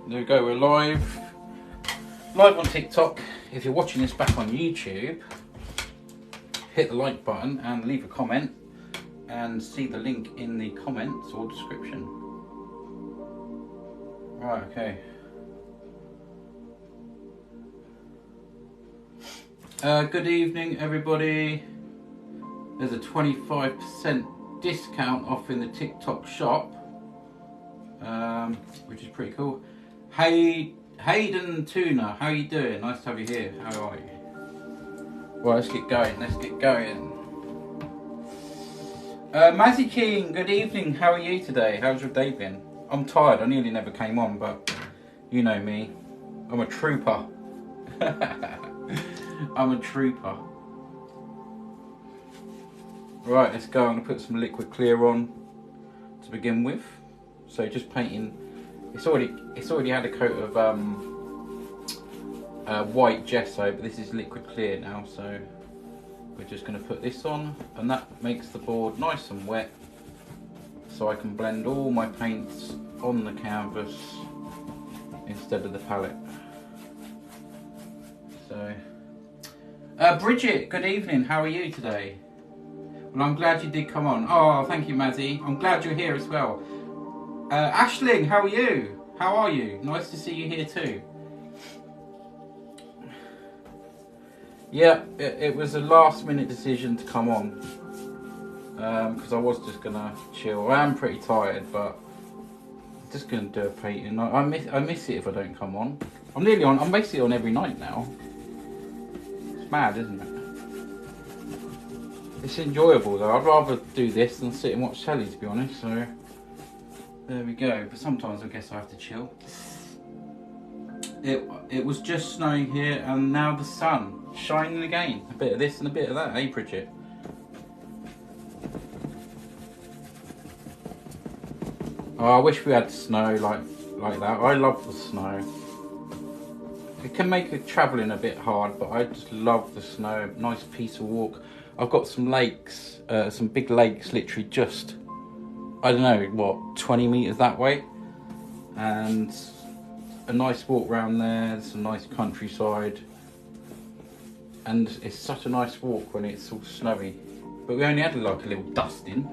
There we go, we're live. Live on TikTok. If you're watching this back on YouTube, hit the like button and leave a comment and see the link in the comments or description. Right, okay. Good evening everybody. There's a 25% discount off in the TikTok shop, which is pretty cool. Hey, Hayden Tuna, how you doing? Nice to have you here. How are you? Well, let's get going. Mazzy King, good evening. How are you today? How's your day been? I'm tired. I nearly never came on, but you know me. I'm a trooper. I'm a trooper. Right, let's go. I'm going to put some liquid clear on to begin with. So just painting. It's already had a coat of white gesso, but this is liquid clear now. So we're just going to put this on, and that makes the board nice and wet, so I can blend all my paints on the canvas instead of the palette. So, Bridget, good evening. How are you today? Well, I'm glad you did come on. Oh, thank you, Mazzy. I'm glad you're here as well. Ashling, how are you? How are you? Nice to see you here too. Yeah, it was a last minute decision to come on because I was just gonna chill. I am pretty tired, but I'm just gonna do a painting. I miss it if I don't come on. I'm nearly on. I'm basically on every night now. It's mad, isn't it? It's enjoyable though. I'd rather do this than sit and watch telly, to be honest. So there we go. But sometimes I guess I have to chill. It was just snowing here, and now the sun shining again. A bit of this and a bit of that, eh, Bridget? Oh, I wish we had snow like that. I love the snow. It can make travelling a bit hard, but I just love the snow. Nice peaceful walk. I've got some lakes, some big lakes, literally just, I don't know, what, 20 metres that way, and a nice walk round there. There's some nice countryside, and it's such a nice walk when it's all snowy. But we only had like a little dusting.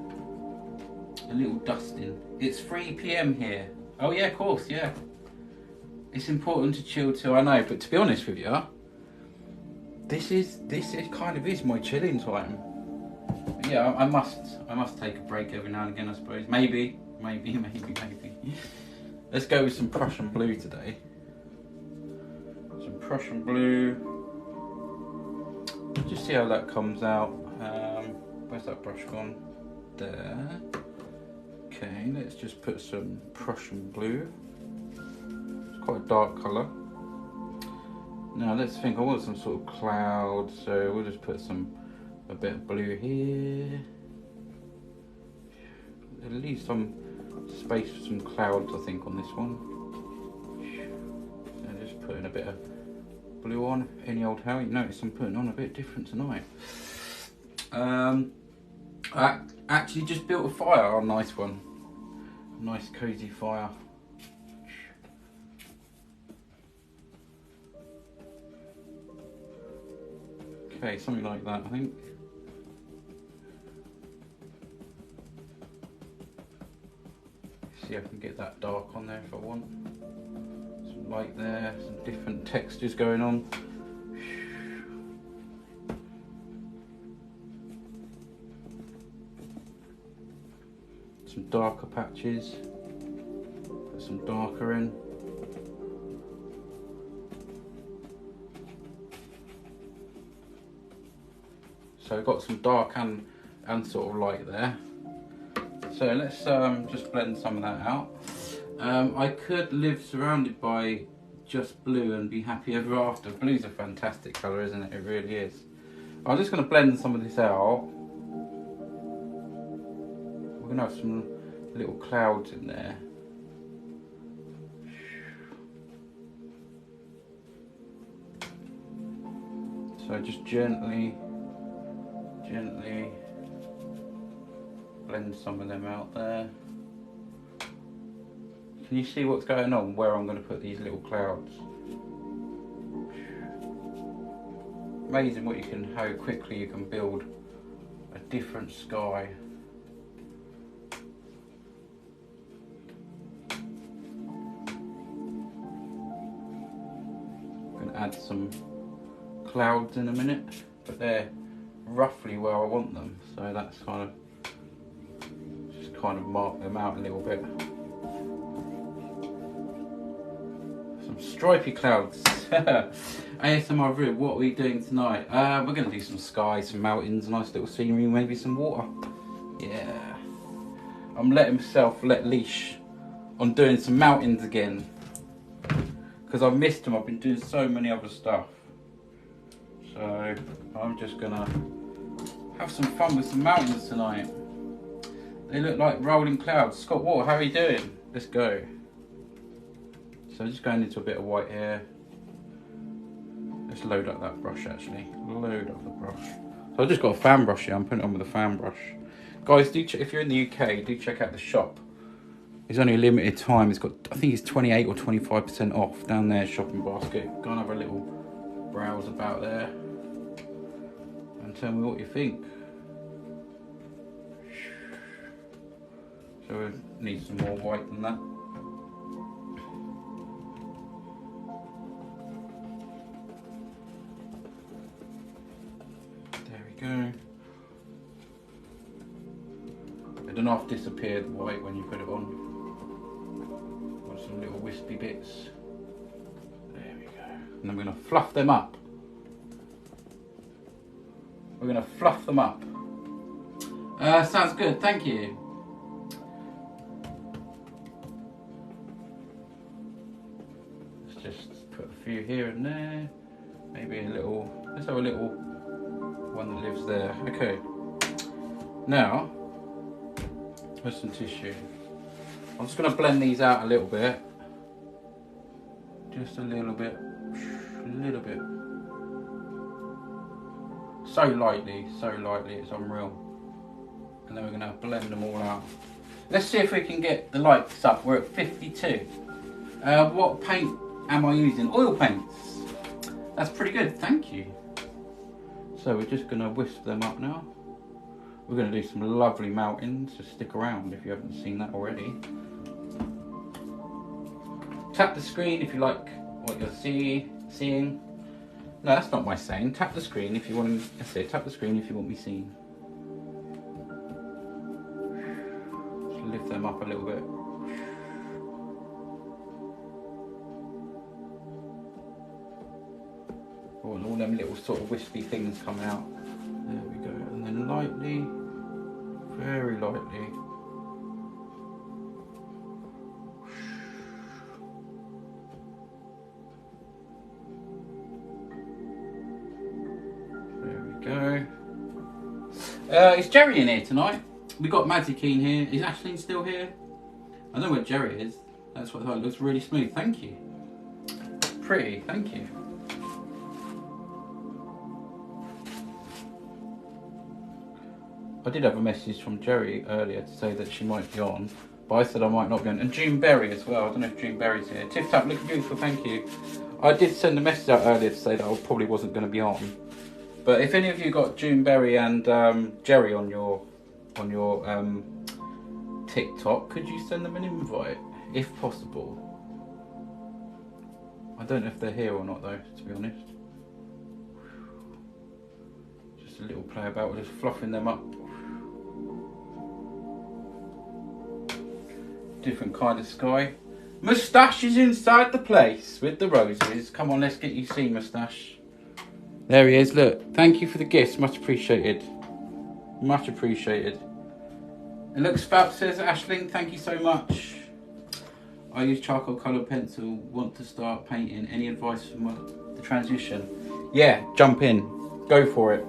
It's 3 PM here. Oh yeah, of course, yeah. It's important to chill too, I know, but to be honest with you, this is kind of my chilling time. Yeah, I must take a break every now and again, I suppose. Maybe. Let's go with some Prussian blue today. Some Prussian blue. Just see how that comes out. Where's that brush gone? There. Okay, let's just put some Prussian blue. It's quite a dark colour. Now let's think. I want some sort of cloud, so we'll just put a bit of blue here. It'll leave some space for some clouds, I think, on this one. So just putting a bit of blue on. Any old how you notice I'm putting on a bit different tonight. I actually just built a fire. A nice one. A nice cosy fire. Okay, something like that, I think. See if I can get that dark on there if I want. Some light there, some different textures going on. Some darker patches. Put some darker in. So I've got some dark and sort of light there. So let's just blend some of that out. I could live surrounded by just blue and be happy ever after. Blue's a fantastic colour, isn't it? It really is. I'm just going to blend some of this out. We're going to have some little clouds in there. So just gently blend some of them out there. Can you see what's going on where I'm going to put these little clouds? Amazing what you can, how quickly you can build a different sky. I'm going to add some clouds in a minute, but they're roughly where I want them, so that's kind of mark them out a little bit. Some stripy clouds. ASMR review. What are we doing tonight? We're going to do some sky, some mountains, nice little scenery, maybe some water. Yeah, I'm letting myself let leash on doing some mountains again because I've missed them. I've been doing so many other stuff, so I'm just gonna have some fun with some mountains tonight. They look like rolling clouds. Scott Water, how are you doing? Let's go. So just going into a bit of white here. Let's load up that brush actually. Load up the brush. So I've just got a fan brush here. I'm putting it on with a fan brush. Guys, do if you're in the UK, do check out the shop. It's only a limited time. It's got, I think it's 28 or 25% off down there, shopping basket. Go and have a little browse about there. And tell me what you think. So we need some more white than that. There we go. It doesn't half disappear the white when you put it on. Want some little wispy bits. There we go. And then we're going to fluff them up. We're going to fluff them up. Sounds good, thank you. Let's just put a few here and there. Maybe a little, let's have a little one that lives there. Okay. Now, with some tissue. I'm just going to blend these out a little bit. Just a little bit. A little bit. So lightly, it's unreal. And then we're going to blend them all out. Let's see if we can get the lights up. We're at 52. What paint am I using? Oil paints. That's pretty good, thank you. So we're just going to whisk them up now. We're going to do some lovely mountains, so stick around if you haven't seen that already. Tap the screen if you like what you're seeing. No, that's not my saying. Tap the screen if you want to, that's it, tap the screen if you want me seen. Just lift them up a little bit. All them little sort of wispy things coming out. There we go, and then lightly, very lightly. There we go. Is Jerry in here tonight? We got Maddie Keen here. Is Aisling still here? I don't know where Jerry is. That's what I thought. It looks really smooth. Thank you. Pretty. Thank you. I did have a message from Jerry earlier to say that she might be on, but I said I might not be on. And June Berry as well. I don't know if June Berry's here. Tiff Tap, looking beautiful, thank you. I did send a message out earlier to say that I probably wasn't going to be on. But if any of you got June Berry and Jerry on your TikTok, could you send them an invite, if possible? I don't know if they're here or not though, to be honest. Just a little play about with just fluffing them up. Different kind of sky. Moustache is inside the place with the roses. Come on, let's get you seen, Moustache. There he is, look. Thank you for the gifts, much appreciated. Much appreciated. It looks fab, says Aisling, thank you so much. I use charcoal coloured pencil, want to start painting. Any advice for the transition? Yeah, jump in, go for it.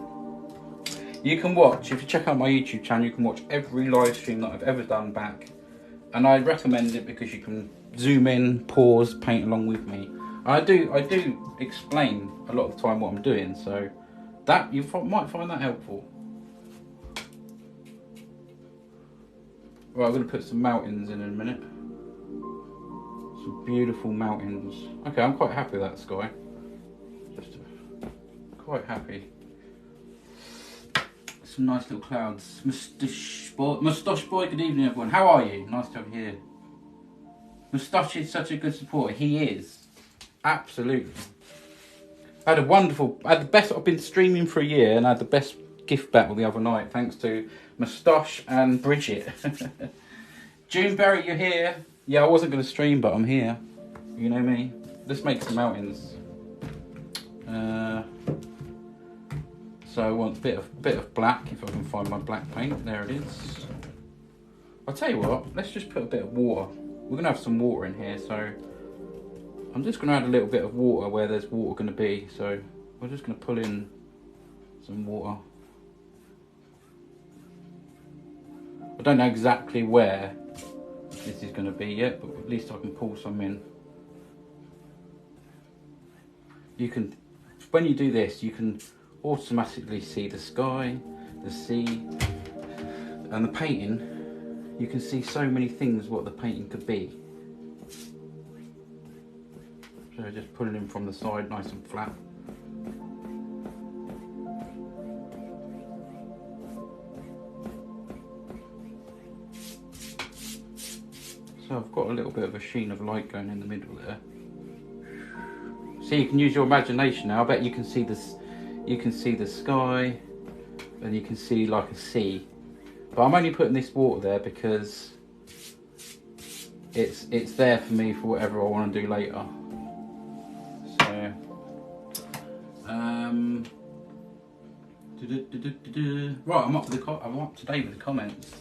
You can watch, if you check out my YouTube channel, you can watch every live stream that I've ever done back. And I recommend it because you can zoom in, pause, paint along with me. I do explain a lot of the time what I'm doing, so that you might find that helpful. Right, I'm going to put some mountains in a minute. Some beautiful mountains. Okay, I'm quite happy with that sky. Just quite happy. Some nice little clouds. Moustache boy, good evening everyone. How are you? Nice to have you here. Moustache is such a good supporter. He is. Absolutely. I had the best, I've been streaming for a year and I had the best gift battle the other night thanks to Moustache and Bridget. Juneberry, you're here. Yeah, I wasn't going to stream, but I'm here. You know me. Let's make some mountains. So I want a bit of black, if I can find my black paint. There it is. I'll tell you what, let's just put a bit of water. We're going to have some water in here, so I'm just going to add a little bit of water where there's water going to be. So we're just going to pull in some water. I don't know exactly where this is going to be yet, but at least I can pull some in. You can, when you do this, you can automatically see the sky, the sea, and the painting. You can see so many things what the painting could be. So just pulling in from the side, nice and flat. So I've got a little bit of a sheen of light going in the middle there. So you can use your imagination now. I bet you can see this. You can see the sky, and you can see like a sea. But I'm only putting this water there because it's there for me for whatever I want to do later. So right, I'm up to date with the comments.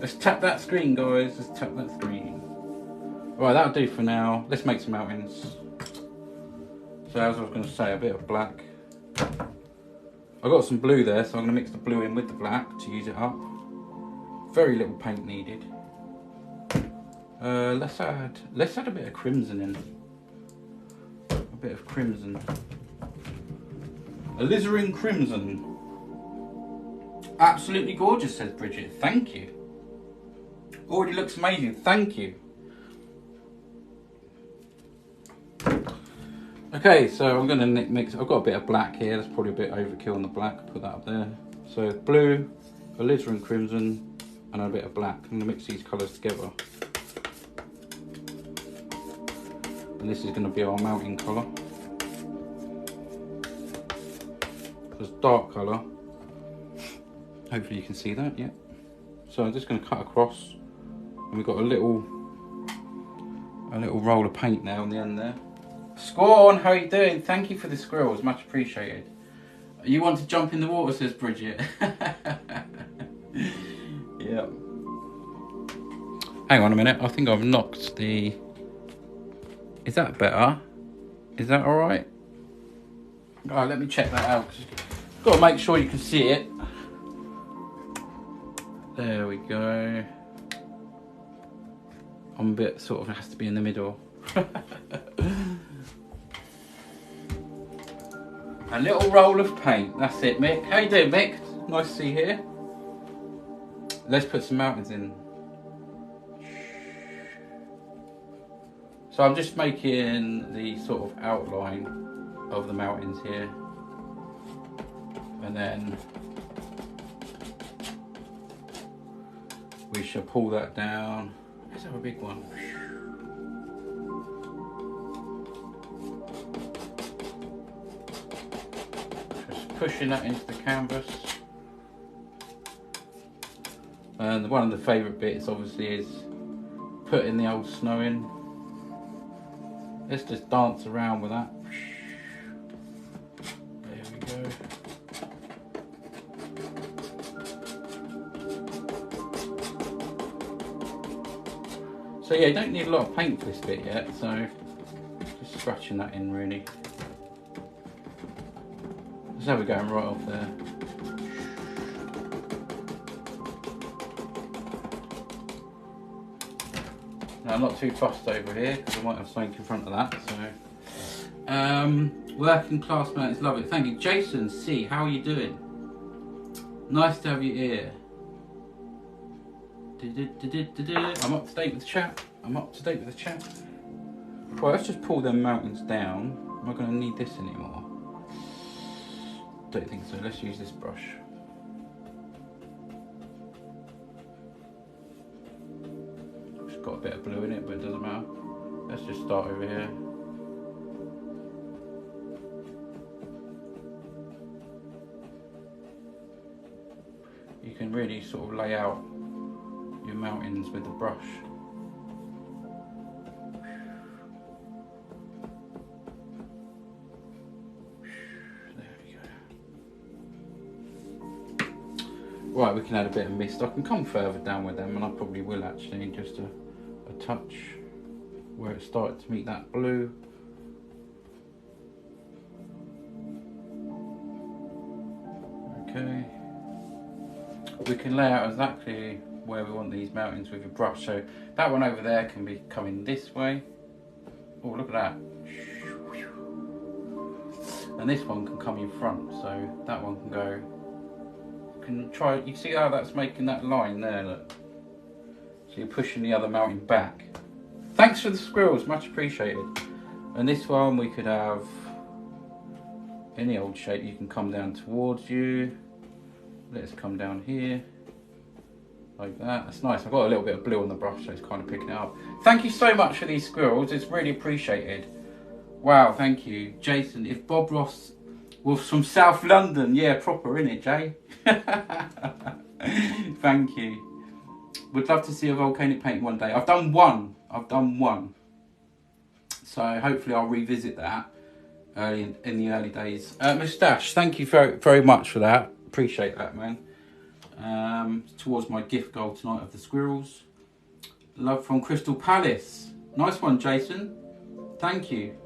Let's tap that screen, guys. Let's tap that screen. Right, that'll do for now. Let's make some mountains. So as I was going to say, a bit of black. I got some blue there, so I'm going to mix the blue in with the black to use it up. Very little paint needed. Let's add a bit of crimson in. A bit of crimson. Alizarin crimson. Absolutely gorgeous, says Bridget. Thank you. Already looks amazing. Thank you. Okay, so I'm going to mix. I've got a bit of black here. That's probably a bit overkill on the black. Put that up there. So blue, alizarin crimson, and a bit of black. I'm going to mix these colours together. And this is going to be our mountain colour. So it's dark colour. Hopefully you can see that. Yeah. So I'm just going to cut across, and we've got a little roll of paint now on the end there. Scorn, how are you doing? Thank you for the squirrels, much appreciated. You want to jump in the water, says Bridget. Yeah. Hang on a minute, I think I've knocked the... Is that better? Is that alright? Alright, let me check that out. Got to make sure you can see it. There we go. I'm a bit sort of, it has to be in the middle. A little roll of paint, that's it, Mick. How you doing, Mick? Nice to see you here. Let's put some mountains in. So I'm just making the sort of outline of the mountains here. And then we shall pull that down. Let's have a big one. Pushing that into the canvas. And one of the favourite bits obviously is putting the old snow in. Let's just dance around with that. There we go. So yeah, you don't need a lot of paint for this bit yet, so just scratching that in really. So we're going right off there. Now I'm not too fussed over here because I might have something in front of that. So, working class mountains, love it. Thank you, Jason C. How are you doing? Nice to have you here. I'm up to date with the chat. I'm up to date with the chat. Well, let's just pull them mountains down. Am I going to need this anymore? Don't think so. Let's use this brush. It's got a bit of blue in it, but it doesn't matter. Let's just start over here. You can really sort of lay out your mountains with the brush. Right, we can add a bit of mist. I can come further down with them, and I probably will actually, just a touch where it started to meet that blue. Okay. We can lay out exactly where we want these mountains with a brush. So that one over there can be coming this way. Oh, look at that. And this one can come in front, so that one can go. Can try. You see how that's making that line there, look. So you're pushing the other mountain back. Thanks for the squirrels, much appreciated. And this one we could have any old shape. You can come down towards you. Let's come down here like that. That's nice. I've got a little bit of blue on the brush, so it's kind of picking it up. Thank you so much for these squirrels. It's really appreciated. Wow, thank you, Jason. If Bob Ross was from South London, yeah, proper, innit, Jay? Thank you. Would love to see a volcanic painting one day. I've done one. So hopefully I'll revisit that early in the early days. Moustache, thank you very, very much for that. Appreciate that, man. Towards my gift goal tonight of the squirrels. Love from Crystal Palace. Nice one, Jason. Thank you.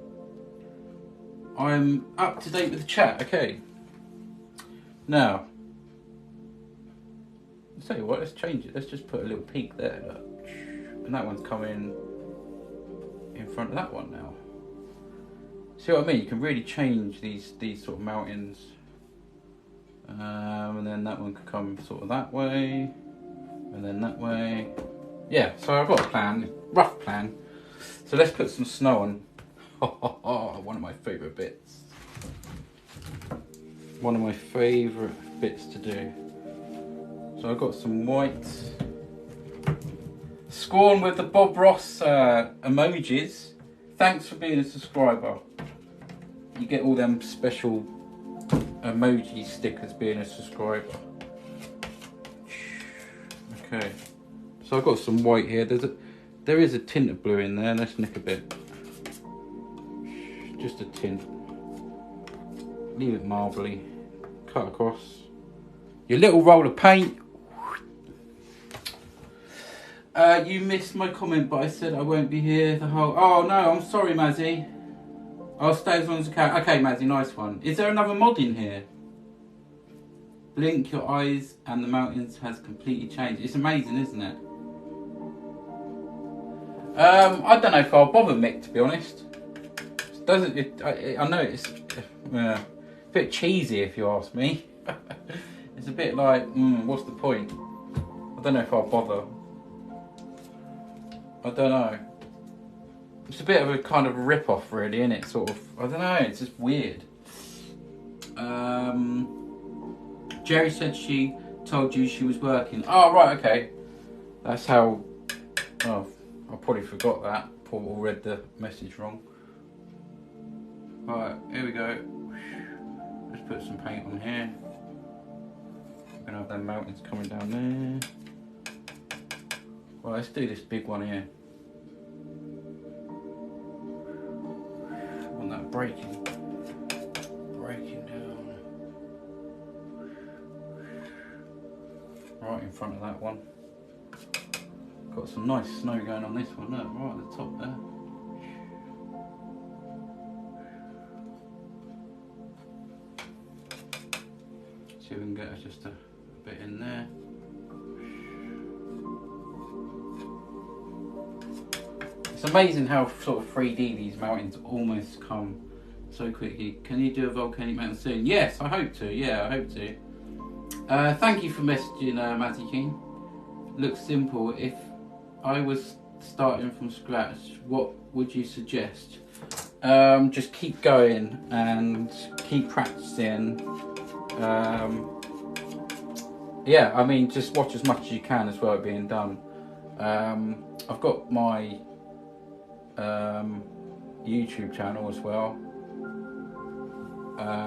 I'm up to date with the chat. Okay. Now, I'll tell you what, let's change it. Let's just put a little peak there, look. And that one's coming in front of that one now. See what I mean? You can really change these sort of mountains. And then that one could come sort of that way. And then that way. Yeah, so I've got a plan, rough plan. So let's put some snow on. One of my favourite bits. One of my favourite bits to do. So I've got some white. Scorn with the Bob Ross emojis. Thanks for being a subscriber. You get all them special emoji stickers being a subscriber. Okay. So I've got some white here. There is a tint of blue in there. Let's nick a bit. Just a tint. Leave it marbly. Cut across. Your little roll of paint. You missed my comment, but I said I won't be here the whole... Oh no, I'm sorry, Mazzy. I'll stay as long as I can. Okay, Mazzy, nice one. Is there another mod in here? Blink your eyes and the mountains has completely changed. It's amazing, isn't it? I don't know if I'll bother, Mick, to be honest. Doesn't it? I know it's a bit cheesy, if you ask me. It's a bit like, what's the point? I don't know if I'll bother. I don't know. It's a bit of a kind of rip-off, really, isn't it? Sort of. I don't know. It's just weird. Jerry said she told you she was working. Oh, right, okay. That's how... Oh, I probably forgot that. Probably read the message wrong. Right, here we go. Let's put some paint on here. We're going to have them mountains coming down there. Well, let's do this big one here. I want that breaking down. Right in front of that one. Got some nice snow going on this one, look, right at the top there. See if we can get just a bit in there. It's amazing how sort of 3D these mountains almost come so quickly. Can you do a volcanic mountain soon? Yes, I hope to. Yeah, I hope to. Thank you for messaging, Matty King. Looks simple. If I was starting from scratch, what would you suggest? Just keep going and keep practicing. Yeah, I mean, just watch as much as you can as well being done. I've got my YouTube channel as well.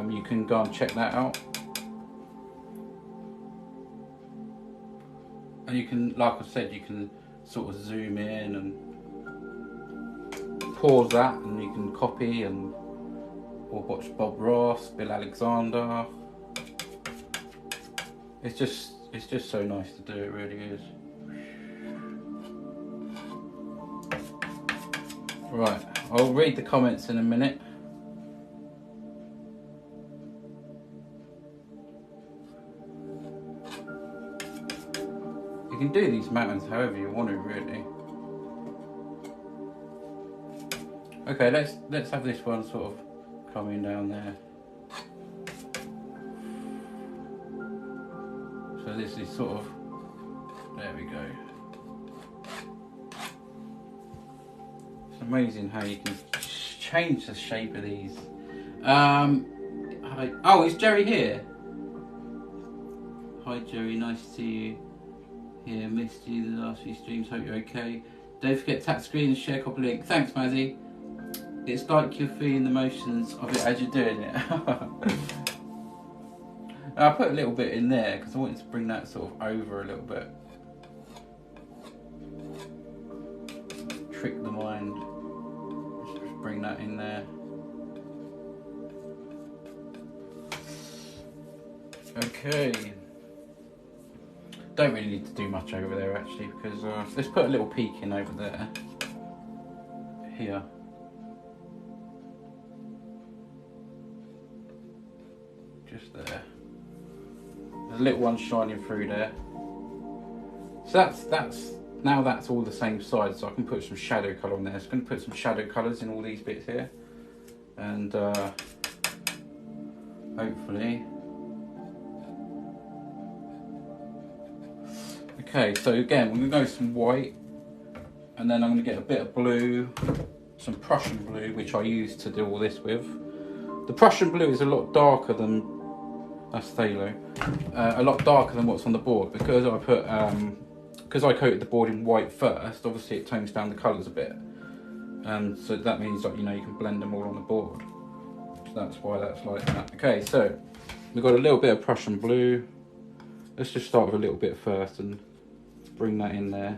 You can go and check that out. And you can, like I said, you can sort of zoom in and pause that, and you can copy and or watch Bob Ross, Bill Alexander. It's just so nice to do, it really is. Right, I'll read the comments in a minute. You can do these mountains however you want to, really. Okay, let's have this one sort of coming down there. So this is sort of, there we go. It's amazing how you can change the shape of these. Oh, is Jerry here? Hi Jerry, nice to see you here. Missed you the last few streams, hope you're okay. Don't forget to tap screen and share copy link. Thanks Mazzy. It's like you're feeling the motions of it as you're doing it. I put a little bit in there because I wanted to bring that sort of over a little bit. Trick the mind. Just bring that in there. Okay. Don't really need to do much over there actually, because let's put a little peak in over there. Here. Just there. There's a little one shining through there. So that's all the same side, so I can put some shadow colour on there. So I'm going to put some shadow colours in all these bits here, and hopefully. Okay, so again we're going to go with some white, and then I'm going to get a bit of blue, some Prussian blue, which I use to do all this with. The Prussian blue is a lot darker than, that's phthalo, a lot darker than what's on the board, because I put because I coated the board in white first. Obviously it tones down the colours a bit, and so that means that, you know, you can blend them all on the board. So that's why that's like that. Okay, so we've got a little bit of Prussian blue. Let's just start with a little bit first and bring that in there.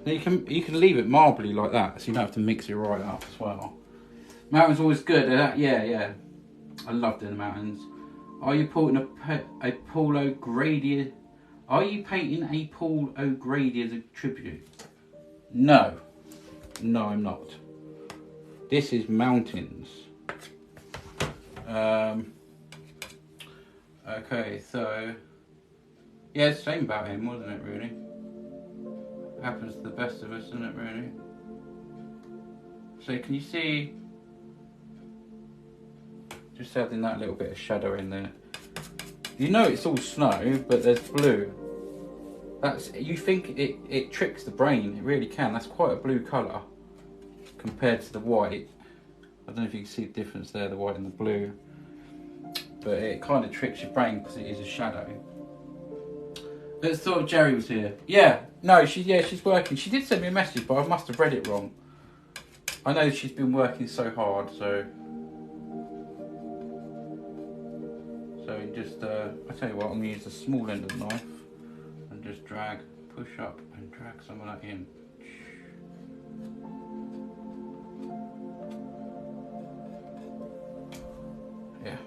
Now you can leave it marbly like that, so you don't have to mix it right up as well. Mountains always good. Yeah. I love doing the mountains. Are you painting a Paul O'Grady? Are you painting a Paul O'Grady as a tribute? No, I'm not. This is mountains. Okay, so yeah, it's the same about him, wasn't it? Really, happens to the best of us, doesn't it? Really. So can you see? Just adding that little bit of shadow in there. You know it's all snow, but there's blue. That's, you think it tricks the brain. It really can. That's quite a blue colour compared to the white. I don't know if you can see the difference there, the white and the blue. But it kind of tricks your brain because it is a shadow. Let's thought Jerry was here. Yeah, no, she's working. She did send me a message, but I must have read it wrong. I know she's been working so hard, so just I tell you what, I'm gonna use the small end of the knife and just drag, push up and drag some of that in. Yeah,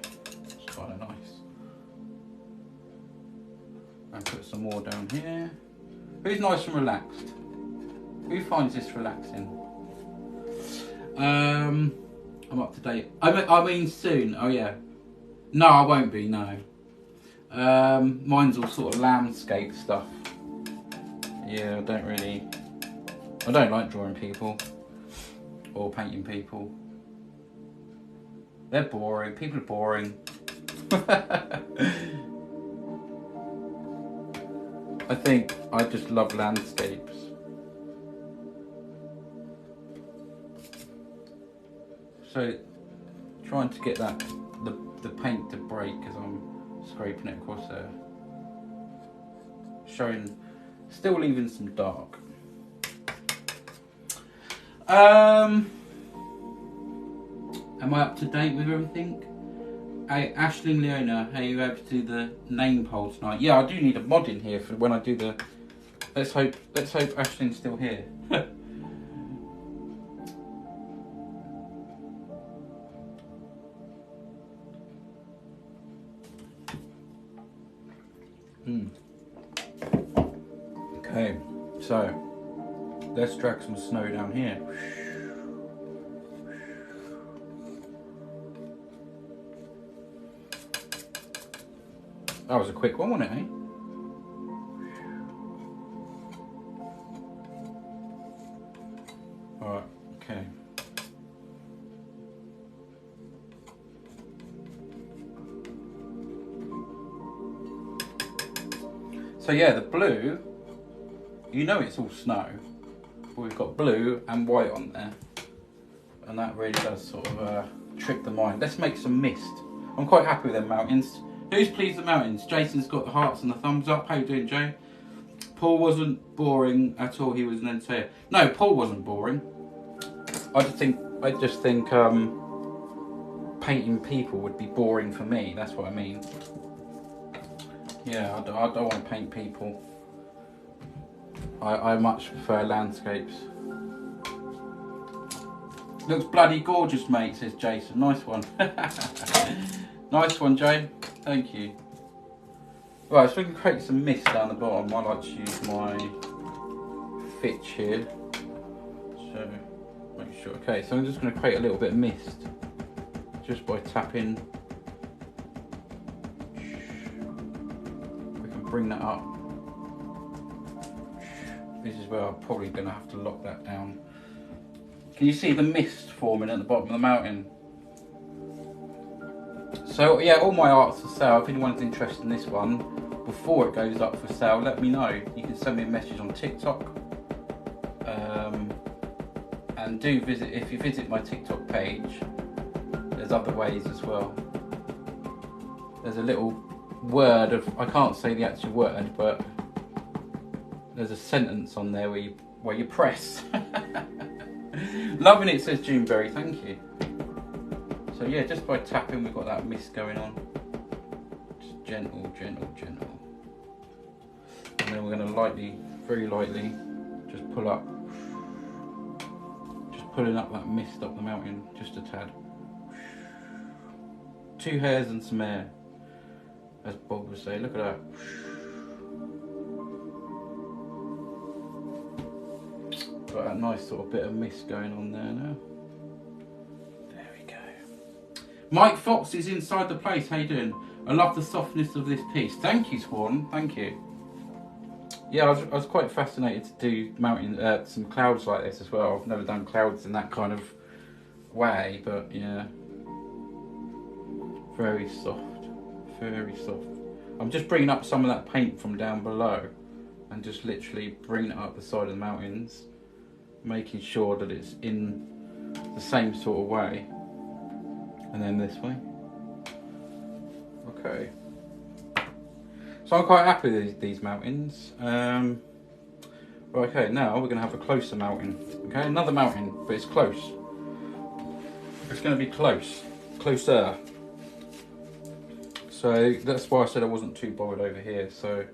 it's kind of nice. And put some more down here. Who's nice and relaxed? Who finds this relaxing? I'm up to date. I mean soon. Oh yeah. No, I won't be. No. Mine's all sort of landscape stuff. Yeah, I don't like drawing people or painting people. They're boring. People are boring. I think I just love landscapes. So trying to get that the paint to break as I'm scraping it across there. Showing, still leaving some dark. Am I up to date with everything? Hey, Ashling Leona, are you able to do the name poll tonight? Yeah, I do need a mod in here for when I do the. Let's hope Ashling's still here. Okay, so let's drag some snow down here. That was a quick one, wasn't it, eh? Alright, okay. So yeah, the blue, you know it's all snow, but we've got blue and white on there. And that really does sort of trick the mind. Let's make some mist. I'm quite happy with them mountains. Who's pleased with the mountains? Jason's got the hearts and the thumbs up. How you doing, Jay? Paul wasn't boring at all. He was an entertainer. No, Paul wasn't boring. I just think painting people would be boring for me. That's what I mean. Yeah, I don't want to paint people. I much prefer landscapes. Looks bloody gorgeous, mate, says Jason. Nice one. Nice one, Jay. Thank you. Right, so we can create some mist down the bottom. I like to use my Fitch here. So, make sure. Okay, so I'm just going to create a little bit of mist. Just by tapping. We can bring that up. This is where I'm probably going to have to lock that down. Can you see the mist forming at the bottom of the mountain? So yeah, all my art's for sale. If anyone's interested in this one, before it goes up for sale, let me know. You can send me a message on TikTok. And do visit, if you visit my TikTok page, there's other ways as well. There's a little word of, I can't say the actual word, but there's a sentence on there where you press. Loving it, says Juneberry, thank you. So yeah, just by tapping we've got that mist going on. Just gentle, gentle, gentle. And then we're going to lightly, very lightly, just pull up. Just pulling up that mist up the mountain, just a tad. 2 hairs and some air, as Bob would say. Look at that. Got that nice sort of bit of mist going on there now. There we go. Mike Fox is inside the place. How you doing? I love the softness of this piece. Thank you, Swan. Thank you. Yeah, I was quite fascinated to do mountain, some clouds like this as well. I've never done clouds in that kind of way, but yeah. Very soft. Very soft. I'm just bringing up some of that paint from down below and just literally bringing it up the side of the mountains, making sure that it's in the same sort of way, and then this way. Okay, so I'm quite happy with these mountains. Okay, now we're going to have a closer mountain. Okay, another mountain, but it's close. It's going to be closer. So that's why I said I wasn't too bothered over here. So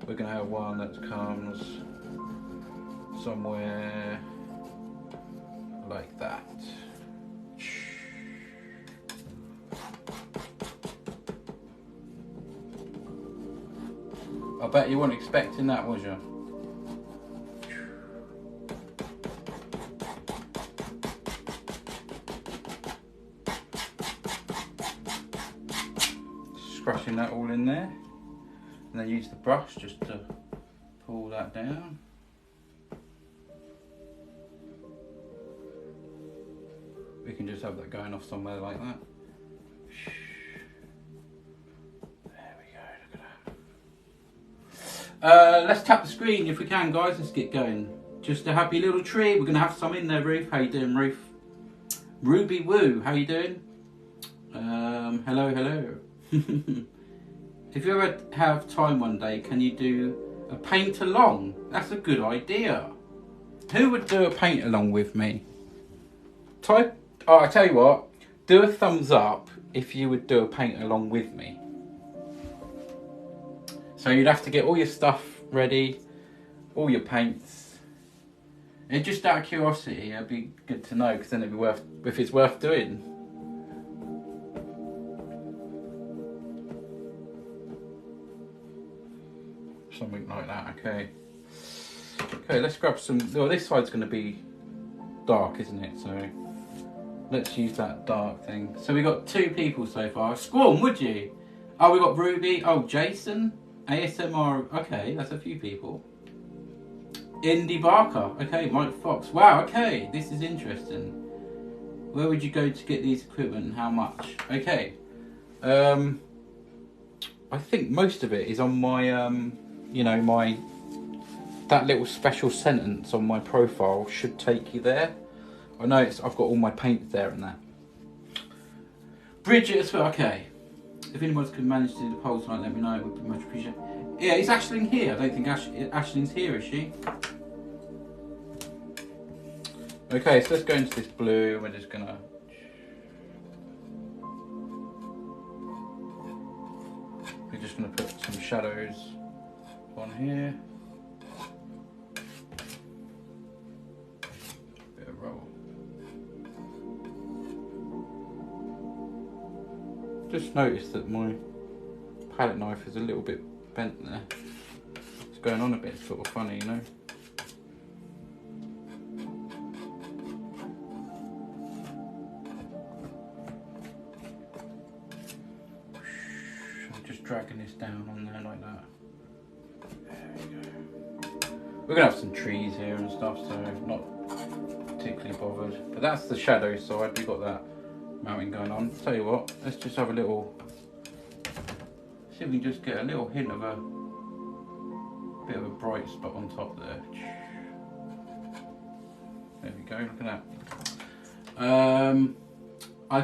we're going to have one that comes somewhere like that. I bet you weren't expecting that, was you? Scratching that all in there, and then use the brush just to pull that down. We can just have that going off somewhere like that. There we go, look at Let's tap the screen if we can, guys. Let's get going. Just a happy little tree. We're gonna have some in there, Ruth. How you doing, Ruth? Ruby Woo, how you doing? Hello, hello. If you ever have time one day, can you do a paint along? That's a good idea. Who would do a paint along with me? Type. Oh, I tell you what. Do a thumbs up if you would do a paint along with me. So you'd have to get all your stuff ready, all your paints. And just out of curiosity, it'd be good to know, because then it'd be worth, if it's worth doing. Something like that. Okay. Okay, let's grab some. Well, this side's going to be dark, isn't it? So let's use that dark thing. So we got 2 people so far. Squam, would you? Oh, we got Ruby. Oh, Jason. ASMR. Okay, that's a few people. Indy Barker. Okay, Mike Fox. Wow. Okay, this is interesting. Where would you go to get these equipment and how much? Okay. I think most of it is on my you know, that little special sentence on my profile should take you there. I know I've got all my paints there and that. Bridget as well. Okay. If anyone can manage to do the polls tonight, let me know. It would be much appreciated. Yeah, is Aisling here? I don't think Aisling's here, is she? Okay, so let's go into this blue. We're just gonna. We're just gonna put some shadows on here. Bit of roll. Just noticed that my palette knife is a little bit bent there. It's going on a bit sort of funny, you know. I'm just dragging this down on there like that. There we go. We're gonna have some trees here and stuff, so not particularly bothered. But that's the shadow side. We've got that mountain going on. Tell you what, let's just have a little, see if we can just get a little hint of a bit of a bright spot on top there. There we go, look at that. I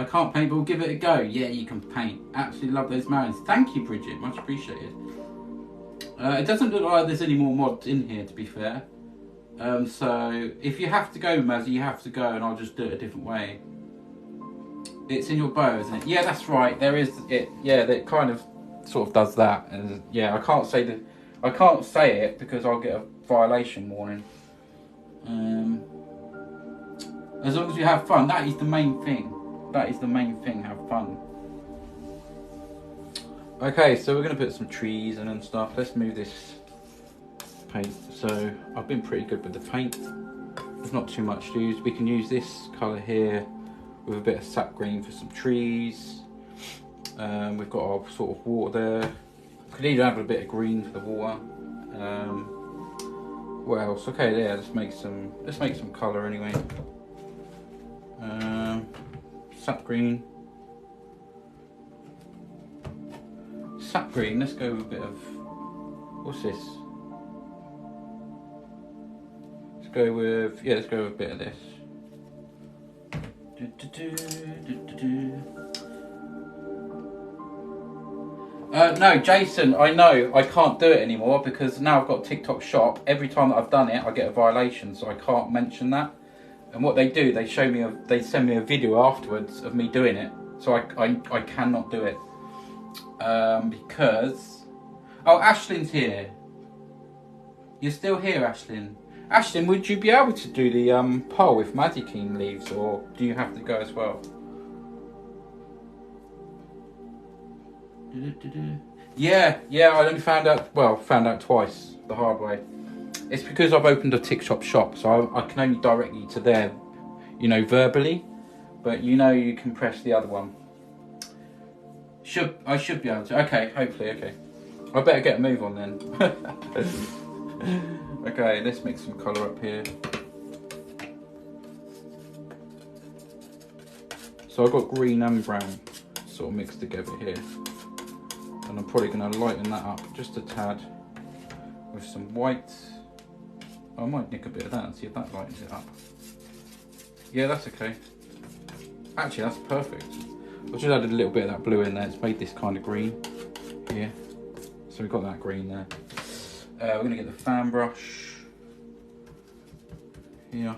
can't paint, but we'll give it a go. Yeah, you can paint. Absolutely love those mountains. Thank you, Bridget, much appreciated. It doesn't look like there's any more mods in here, to be fair. So if you have to go, Mazzy, you have to go, and I'll just do it a different way. It's in your bow, isn't it? Yeah, that's right. There is it. Yeah, that kind of sort of does that. And yeah, I can't say it because I'll get a violation warning. As long as you have fun, that is the main thing. That is the main thing. Have fun. Okay, so we're gonna put some trees in and stuff. Let's move this paint. So I've been pretty good with the paint. There's not too much to use. We can use this colour here with a bit of sap green for some trees. We've got our sort of water there. Could even have a bit of green for the water. What else? Okay, yeah, let's make some colour anyway. Sap green. Sap green, let's go with a bit of, what's this? Let's go with a bit of this. No, Jason, I know I can't do it anymore because now I've got TikTok Shop. Every time that I've done it, I get a violation, so I can't mention that. And what they do, they send me a video afterwards of me doing it, so I cannot do it because. Oh, Ashlyn's here. You're still here, Ashlyn. Ashlyn, would you be able to do the poll if Maddie Keen leaves, or do you have to go as well? Yeah, I only found out twice, the hard way. It's because I've opened a TikTok shop, so I can only direct you to there, you know, verbally, but you know you can press the other one. I should be able to. Okay, hopefully, okay. I better get a move on then. Okay, let's mix some colour up here. So I've got green and brown sort of mixed together here. And I'm probably going to lighten that up just a tad. with some white. I might nick a bit of that and see if that lightens it up. Yeah, that's okay. Actually, that's perfect. I just added a little bit of that blue in there. It's made this kind of green here. So we've got that green there. We're going to get the fan brush here.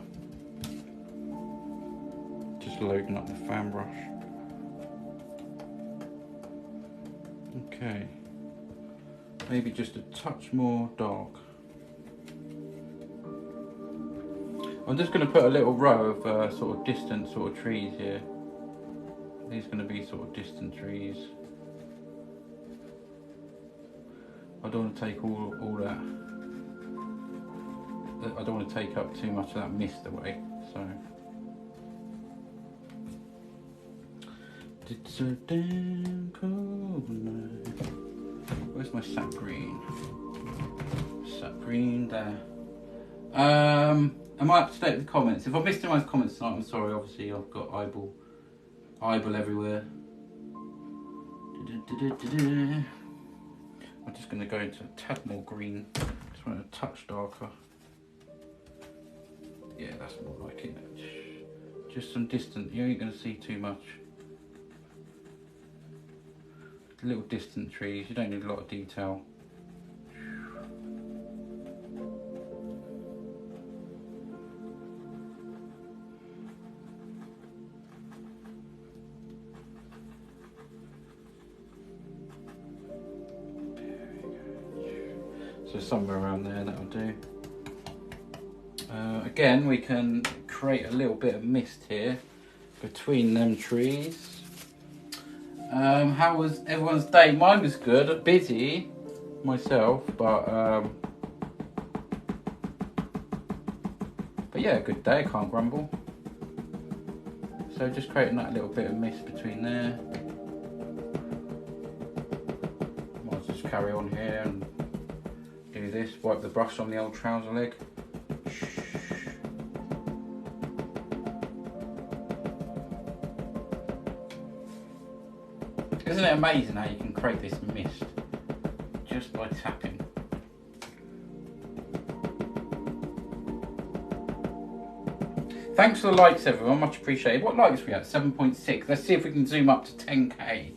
Just loading up the fan brush. Okay. Maybe just a touch more dark. I'm just going to put a little row of sort of distant sort of trees here. These are going to be sort of distant trees. I don't want to take all that. I don't want to take up too much of that mist away. So. It's a damn cold night. Where's my sap green? Sap green there. Am I up to date with the comments? If I missed anyone's comments tonight, I'm sorry. Obviously, I've got eyeball everywhere. I'm just going to go into a tad more green. Just want a touch darker. Yeah, that's more like it. Just some distant. You ain't going to see too much. Little distant trees. You don't need a lot of detail. So somewhere around there, that'll do. Again, we can create a little bit of mist here between them trees. How was everyone's day? Mine was good. Busy myself, but yeah, good day. Can't grumble. So just creating that little bit of mist between there. Might just carry on here and do this. Wipe the brush on the old trouser leg. Isn't it amazing how you can create this mist just by tapping? Thanks for the likes, everyone. Much appreciated. What likes we at? 7.6. Let's see if we can zoom up to 10k.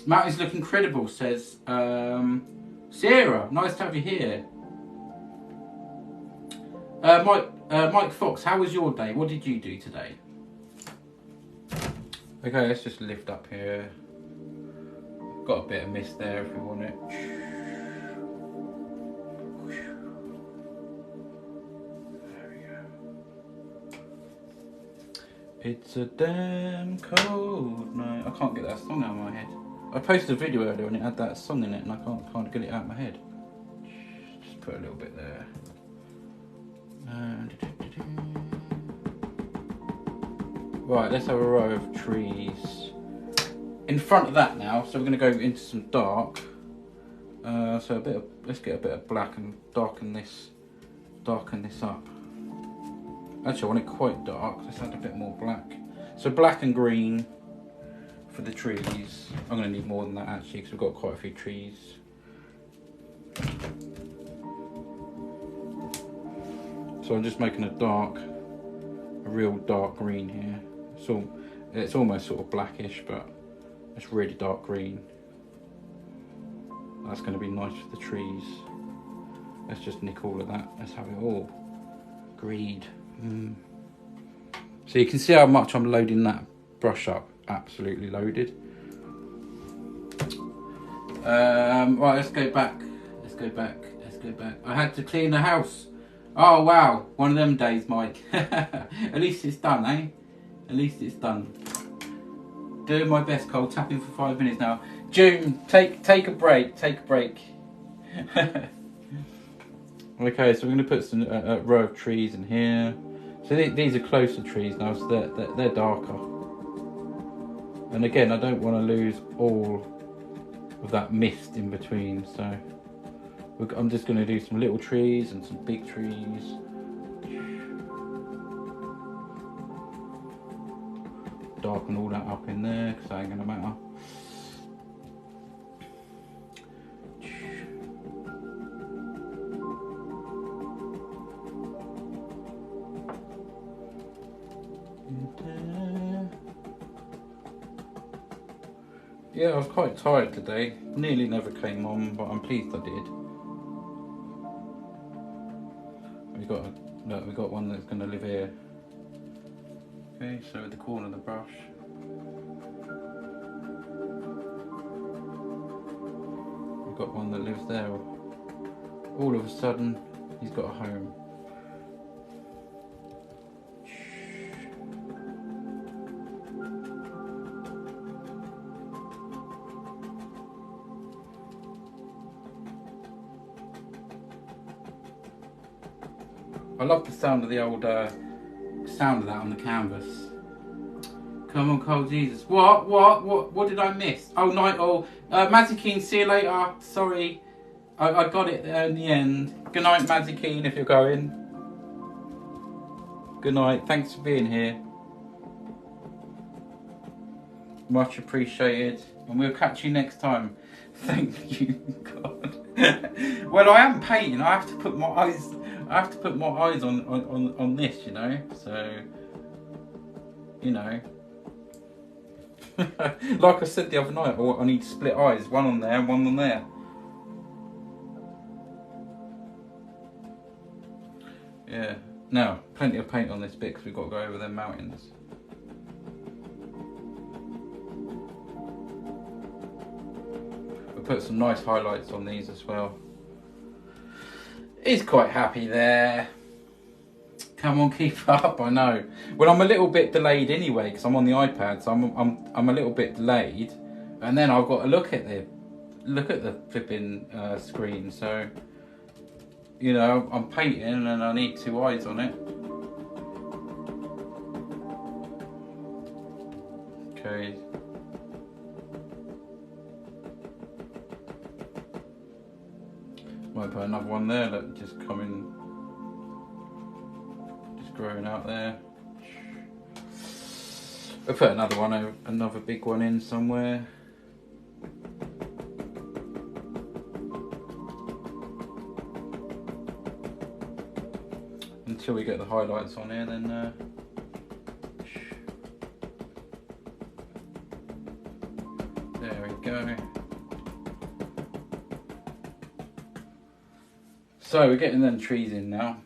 Matt is looking credible, says Sarah. Nice to have you here. Mike Fox, how was your day? What did you do today? Okay, let's just lift up here. Got a bit of mist there if we want it. There we go. It's a damn cold night. I can't get that song out of my head. I posted a video earlier and it had that song in it and I can't get it out of my head. Just put a little bit there. Right, let's have a row of trees in front of that now. So we're going to go into some dark. So let's get a bit of black and darken this up. Actually, I want it quite dark. Let's add a bit more black. So black and green for the trees. I'm going to need more than that actually because we've got quite a few trees. So I'm just making a real dark green here. So it's almost sort of blackish, but it's really dark green. That's going to be nice for the trees. Let's just nick all of that. Let's have it all green. So you can see how much I'm loading that brush up. Absolutely loaded. Right, let's go back. I had to clean the house. Oh wow, one of them days, Mike. At least it's done, eh? At least it's done. Doing my best, Cole. Tapping for 5 minutes now. June, take a break. Take a break. Okay, so we're going to put some a row of trees in here. So these are closer trees now, so they're darker. And again, I don't want to lose all of that mist in between. So I'm just going to do some little trees and some big trees. Darken all that up in there because that ain't going to matter. Yeah, I was quite tired today. Nearly never came on, but I'm pleased I did. We got one that's going to live here. Okay, so at the corner of the brush. We've got one that lives there. All of a sudden, he's got a home. I love the sound of the old sound of that on the canvas. Come on, Cole Jesus. What did I miss? Oh, night. Oh, Mazzy Keen, see you later. Sorry, I got it in the end. Good night, Mazzy Keen, if you're going. Good night. Thanks for being here. Much appreciated, and we'll catch you next time. Thank you, God. Well, I am painting. I have to put my eyes. I have to put my eyes on this, you know. So, you know. Like I said the other night, I need split eyes. One on there and one on there. Yeah. Now, plenty of paint on this bit because we've got to go over them mountains. We'll put some nice highlights on these as well. He's quite happy there. Come on, keep up. I know. Well, I'm a little bit delayed anyway because I'm on the iPad, so I'm a little bit delayed, and then I've got to look at the flipping screen. So, you know, I'm painting and I need 2 eyes on it. Okay. Might put another one there that just coming. Growing out there. We'll put another big one in somewhere. Until we get the highlights on here, then there we go. So we're getting them trees in now.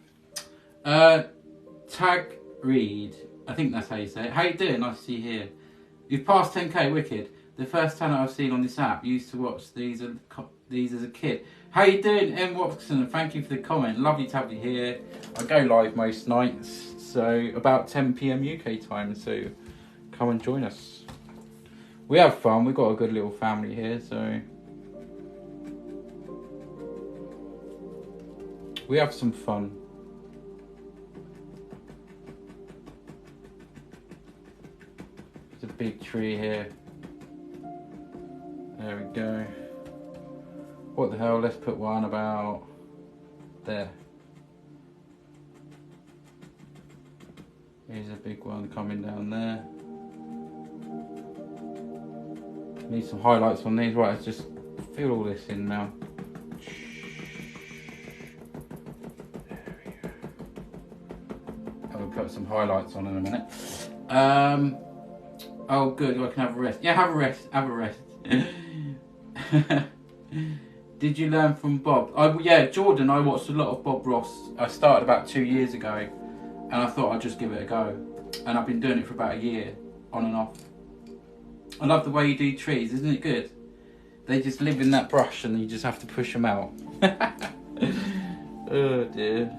Tag Reed, I think that's how you say it. How you doing? Nice to see you here. You've passed 10k, wicked. The first talent I've seen on this app. Used to watch these as a kid. How you doing, M. Watson? Thank you for the comment. Lovely to have you here. I go live most nights, so about 10 PM UK time. So come and join us. We have fun. We've got a good little family here, so we have some fun. There's a big tree here. There we go. What the hell, let's put one about there. Here's a big one coming down there. Need some highlights on these. Right, let's just fill all this in now. There we go. And we'll put some highlights on in a minute. Oh good, I can have a rest. Yeah, have a rest, have a rest. Did you learn from Bob? Yeah, Jordan, I watched a lot of Bob Ross. I started about 2 years ago and I thought I'd just give it a go. And I've been doing it for about a year, on and off. I love the way you do trees, isn't it good? They just live in that brush and you just have to push them out. Oh dear.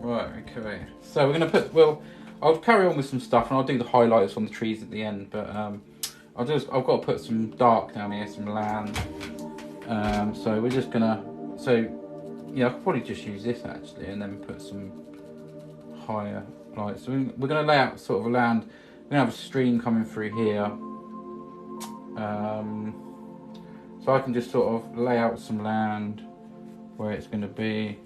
Right, okay. So we're going to put, well, I'll carry on with some stuff and I'll do the highlights on the trees at the end. But I've got to put some dark down here, some land. So we're just going to, yeah, I could probably just use this actually and then put some higher lights. So we're going to lay out sort of a land. We're going to have a stream coming through here. So I can just sort of lay out some land where it's going to be.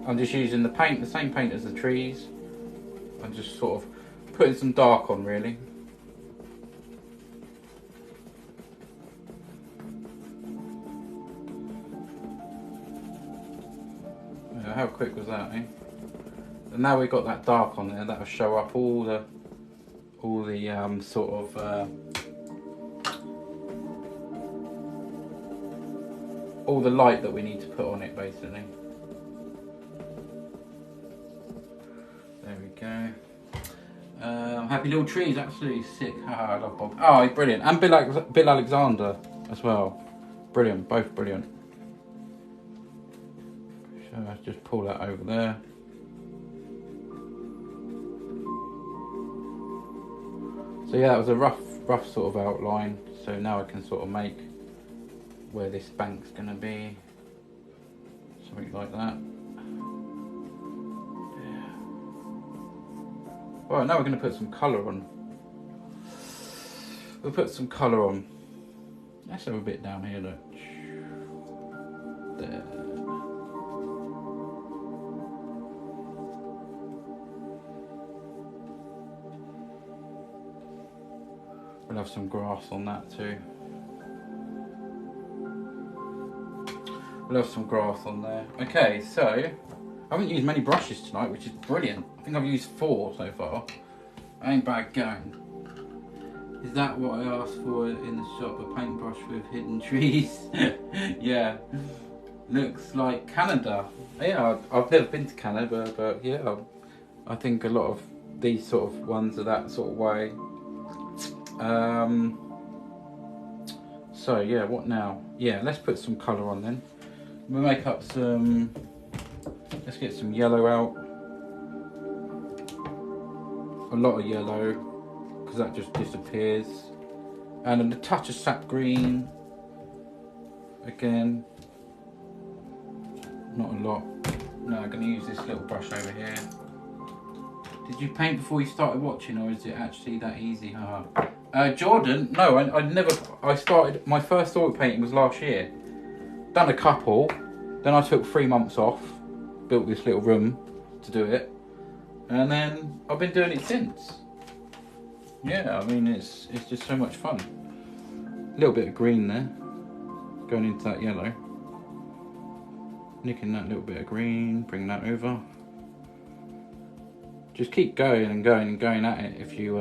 I'm just using the paint, the same paint as the trees. I'm just sort of putting some dark on really. Yeah, how quick was that, eh? And now we've got that dark on there, that'll show up all the sort of all the light that we need to put on it, basically. There we go. Happy Little Trees, absolutely sick. I love Bob. Oh, he's brilliant. And Bill Alexander as well. Brilliant, both brilliant. So let's just pull that over there. So yeah, that was a rough sort of outline. So now I can sort of make where this bank's going to be. Something like that. Right, now we're going to put some colour on. We'll put some colour on. Let's have a bit down here, look. There. We'll have some grass on that too. We'll have some grass on there. Okay, so I haven't used many brushes tonight, which is brilliant. I think I've used 4 so far. Ain't bad going. Is that what I asked for in the shop? A paintbrush with hidden trees? Yeah. Looks like Canada. Yeah, I've never been to Canada, but yeah, I think a lot of these sort of ones are that sort of way. So yeah, what now? Yeah, let's put some colour on then. We'll make up some, let's get some yellow out. A lot of yellow, because that just disappears. And a touch of sap green. Again. Not a lot. No, I'm going to use this little brush over here. Did you paint before you started watching, or is it actually that easy? Jordan, no, I started, my first oil painting was last year. Done a couple, then I took 3 months off, built this little room to do it, and then I've been doing it since. Yeah, I mean, it's just so much fun. A little bit of green there, going into that yellow. Nicking that little bit of green, bring that over. Just keep going and going and going at it if you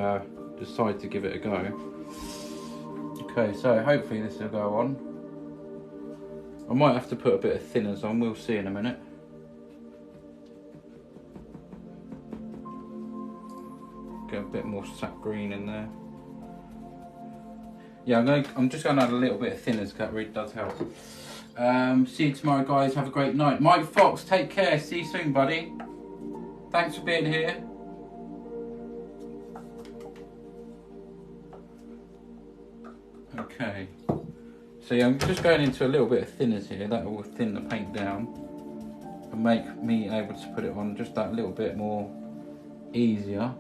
decide to give it a go. Okay, so hopefully this will go on. I might have to put a bit of thinners on, we'll see in a minute. Get a bit more sap green in there. Yeah, I'm just going to add a little bit of thinners, because that really does help. See you tomorrow, guys. Have a great night. Mike Fox, take care. See you soon, buddy. Thanks for being here. Okay. So yeah, I'm just going into a little bit of thinners here. That will thin the paint down and make me able to put it on just that little bit more easier.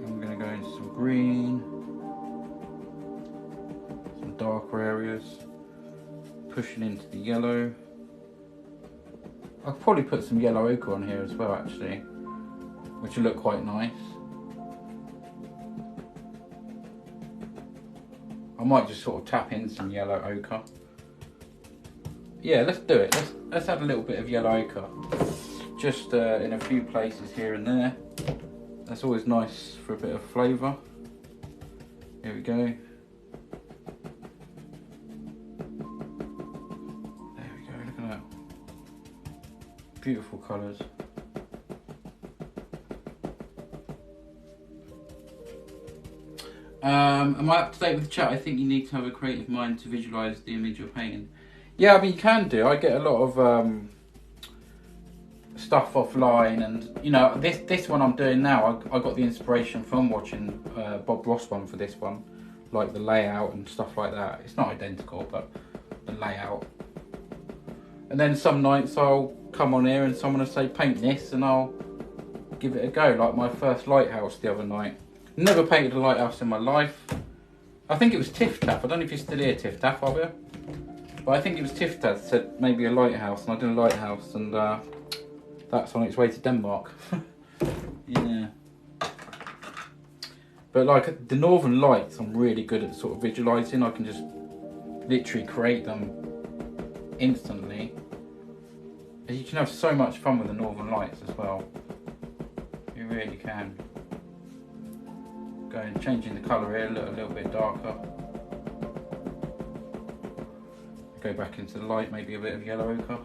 I'm going to go into some green, some darker areas, pushing into the yellow. I'll probably put some yellow ochre on here as well, actually, which will look quite nice. I might just sort of tap in some yellow ochre. Yeah, let's do it. Let's add a little bit of yellow ochre, just in a few places here and there. That's always nice for a bit of flavour. Here we go. Beautiful colours. Am I up to date with the chat? I think you need to have a creative mind to visualise the image you're painting. Yeah, I mean, you can do. I get a lot of stuff offline, and you know, this one I'm doing now, I got the inspiration from watching Bob Ross one for this one, like the layout and stuff like that. It's not identical, but the layout. And then some nights I'll come on here and someone will say paint this, and I'll give it a go, like my first lighthouse the other night. Never painted a lighthouse in my life. I think it was Tiff Taff. I don't know if you're still here, Tiff Taff, are you? But I think it was Tiff Taff said maybe a lighthouse, and I did a lighthouse, and that's on its way to Denmark. Yeah. But like the Northern Lights, I'm really good at sort of visualising. I can just literally create them instantly. And you can have so much fun with the northern lights as well. You really can. Going changing the colour here, look a little bit darker. Go back into the light, maybe a bit of yellow ochre.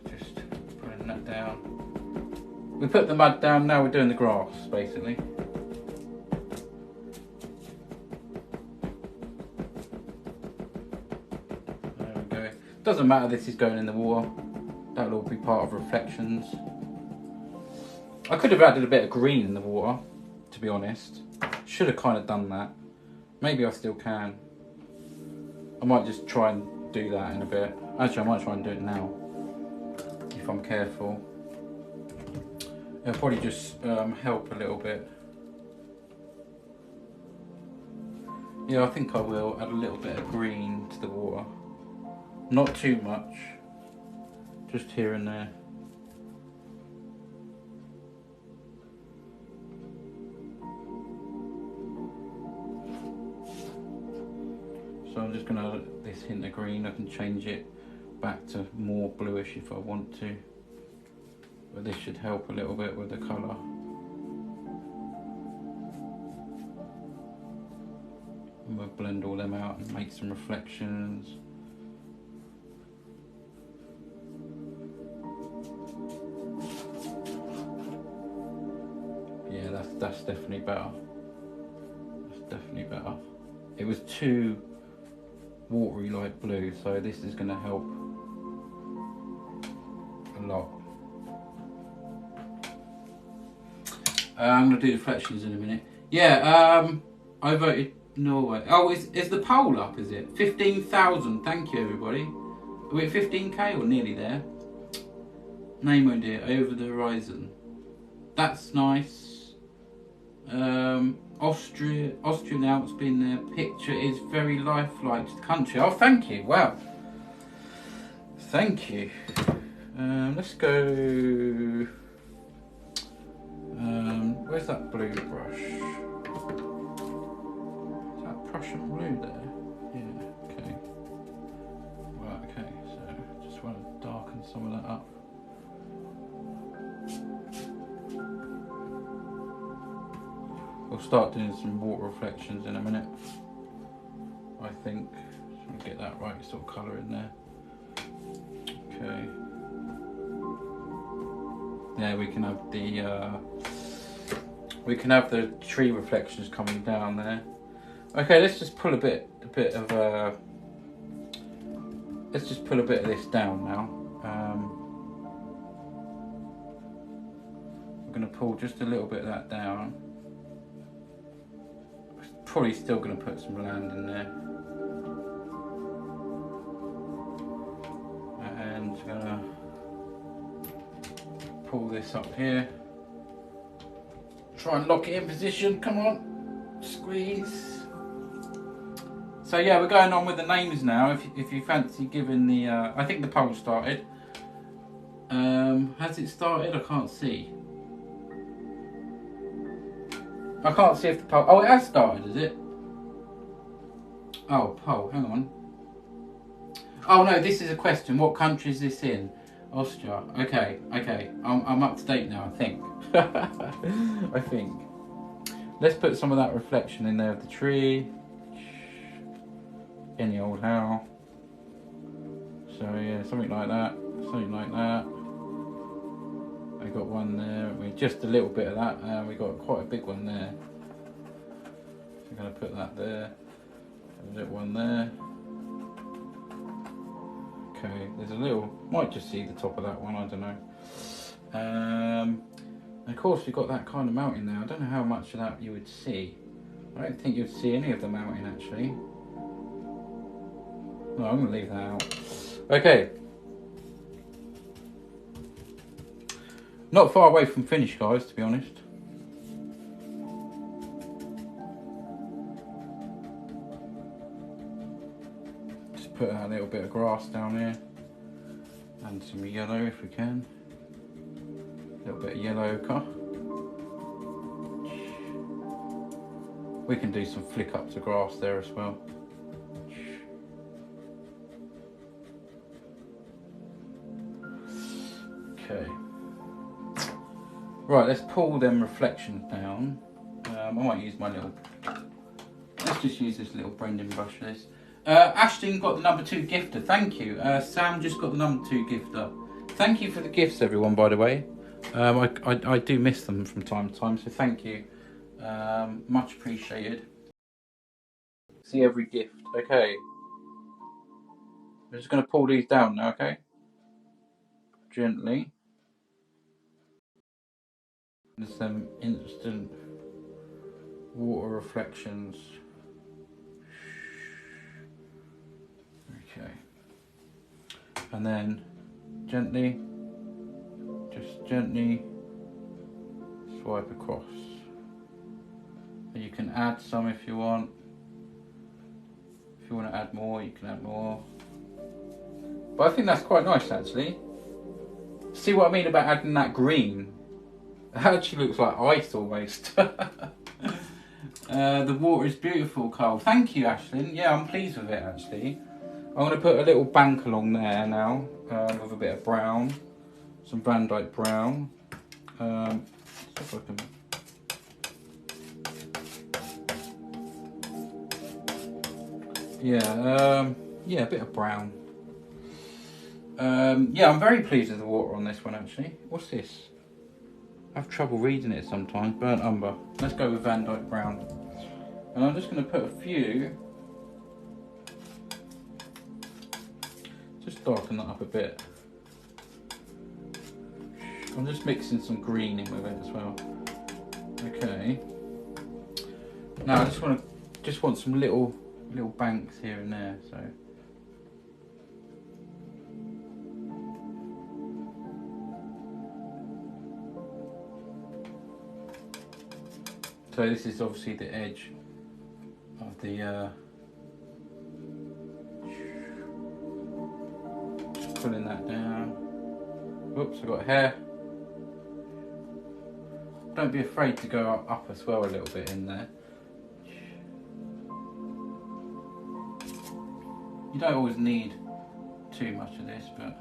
Just putting that down. We put the mud down, now we're doing the grass basically. There we go. Doesn't matter, this is going in the water. That'll all be part of reflections. I could have added a bit of green in the water, to be honest. Should have kind of done that. Maybe I still can. I might just try and do that in a bit. Actually, I might try and do it now, if I'm careful. It'll probably just help a little bit. Yeah, I think I will add a little bit of green to the water. Not too much, just here and there. So I'm just going to add this hint of green. I can change it back to more bluish if I want to. But this should help a little bit with the colour. And we'll blend all them out and make some reflections. Yeah, that's definitely better. That's definitely better. It was too watery light blue, so this is going to help a lot. I'm going to do reflections in a minute. Yeah, I voted Norway. Oh, is the poll up, is it? 15,000, thank you everybody. Are we at 15k or nearly there? Name, oh dear, over the horizon. That's nice. Austrian Alps been there. Picture is very lifelike to the country. Oh, thank you. Wow. Thank you. Let's go. Where's that blue brush? Is that Prussian blue there? Yeah. Okay. Right. Okay. So just want to darken some of that up. We'll start doing some water reflections in a minute, I think. Just want to get that right sort of colour in there. Okay. Yeah, we can have the tree reflections coming down there. Okay, let's just pull let's just pull a bit of this down now. We're going to pull just a little bit of that down. Probably still going to put some land in there. And going to pull this up here. Try and lock it in position, come on. Squeeze. So yeah, we're going on with the names now. If you fancy giving the, I think the poll started. Has it started? I can't see. I can't see if the poll... Oh, it has started, is it? Oh, poll, hang on. Oh no, this is a question. What country is this in? Austria. Okay. I'm up to date now, I think. I think. Let's put some of that reflection in there of the tree. Any old how. So yeah, something like that. Something like that. I got one there. I mean, just a little bit of that, and we got quite a big one there. So I'm going to put that there. A little one there. Okay, there's a little. Might just see the top of that one. I don't know. And of course, we've got that kind of mountain there. I don't know how much of that you would see. I don't think you'd see any of the mountain actually. No, I'm going to leave that out. Okay. Not far away from finish, guys, to be honest. Just put a little bit of grass down here. And some yellow if we can. A little bit of yellow ochre. We can do some flick up to grass there as well. Okay. Right, let's pull them reflections down. I might use my little... Let's just use this little blending brush for this. Ashton got the number 2 gifter, thank you. Sam just got the number 2 gifter. Thank you for the gifts, everyone, by the way. I do miss them from time to time, so thank you. Much appreciated. See every gift. Okay. I'm just going to pull these down now, okay? Gently. There's some instant water reflections. Okay. And then gently, just gently swipe across. You can add some if you want. If you want to add more, you can add more. But I think that's quite nice actually. See what I mean about adding that green? It actually looks like ice almost. The water is beautiful, Carl. Thank you, Ashlyn. Yeah, I'm pleased with it actually. I'm going to put a little bank along there now with a bit of brown, some Van Dyke brown. See if I can... Yeah, a bit of brown. Yeah, I'm very pleased with the water on this one actually. What's this? I have trouble reading it sometimes. Burnt umber. Let's go with Van Dyke brown. And I'm just going to put a few. Just darken that up a bit. I'm just mixing some green in with it as well. Okay. Now I just want some little banks here and there. So this is obviously the edge of the. Just pulling that down. Oops, I got hair. Don't be afraid to go up as well a little bit in there. You don't always need too much of this, but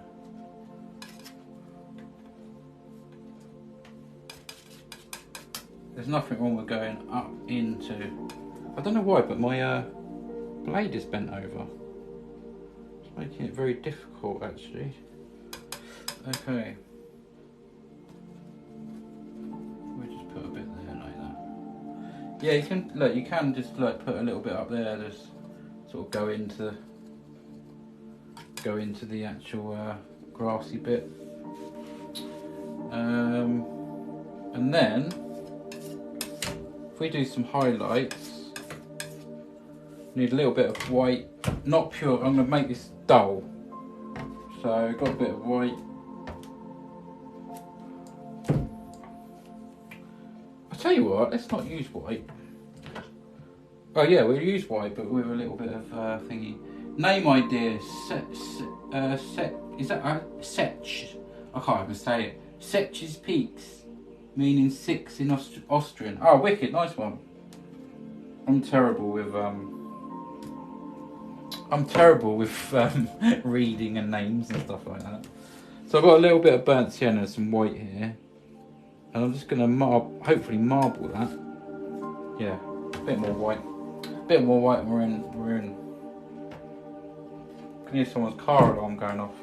there's nothing wrong with going up into... I don't know why, but my blade is bent over. It's making it very difficult actually. Okay. Yeah, you can look. You can just like put a little bit up there. Just sort of go into the actual grassy bit, and then if we do some highlights, need a little bit of white, not pure. I'm going to make this dull, so got a bit of white. Tell you what, let's not use white. Oh yeah, we'll use white, but with a little bit of thingy. Name idea, is that Sechs? I can't even say it. Sechs Peaks, meaning 6 in Austrian. Oh, wicked, nice one. I'm terrible with reading and names and stuff like that. So I've got a little bit of burnt sienna and some white here. And I'm just going to hopefully marble that. Yeah, a bit more white. A bit more white and we're in. I can hear someone's car alarm going off.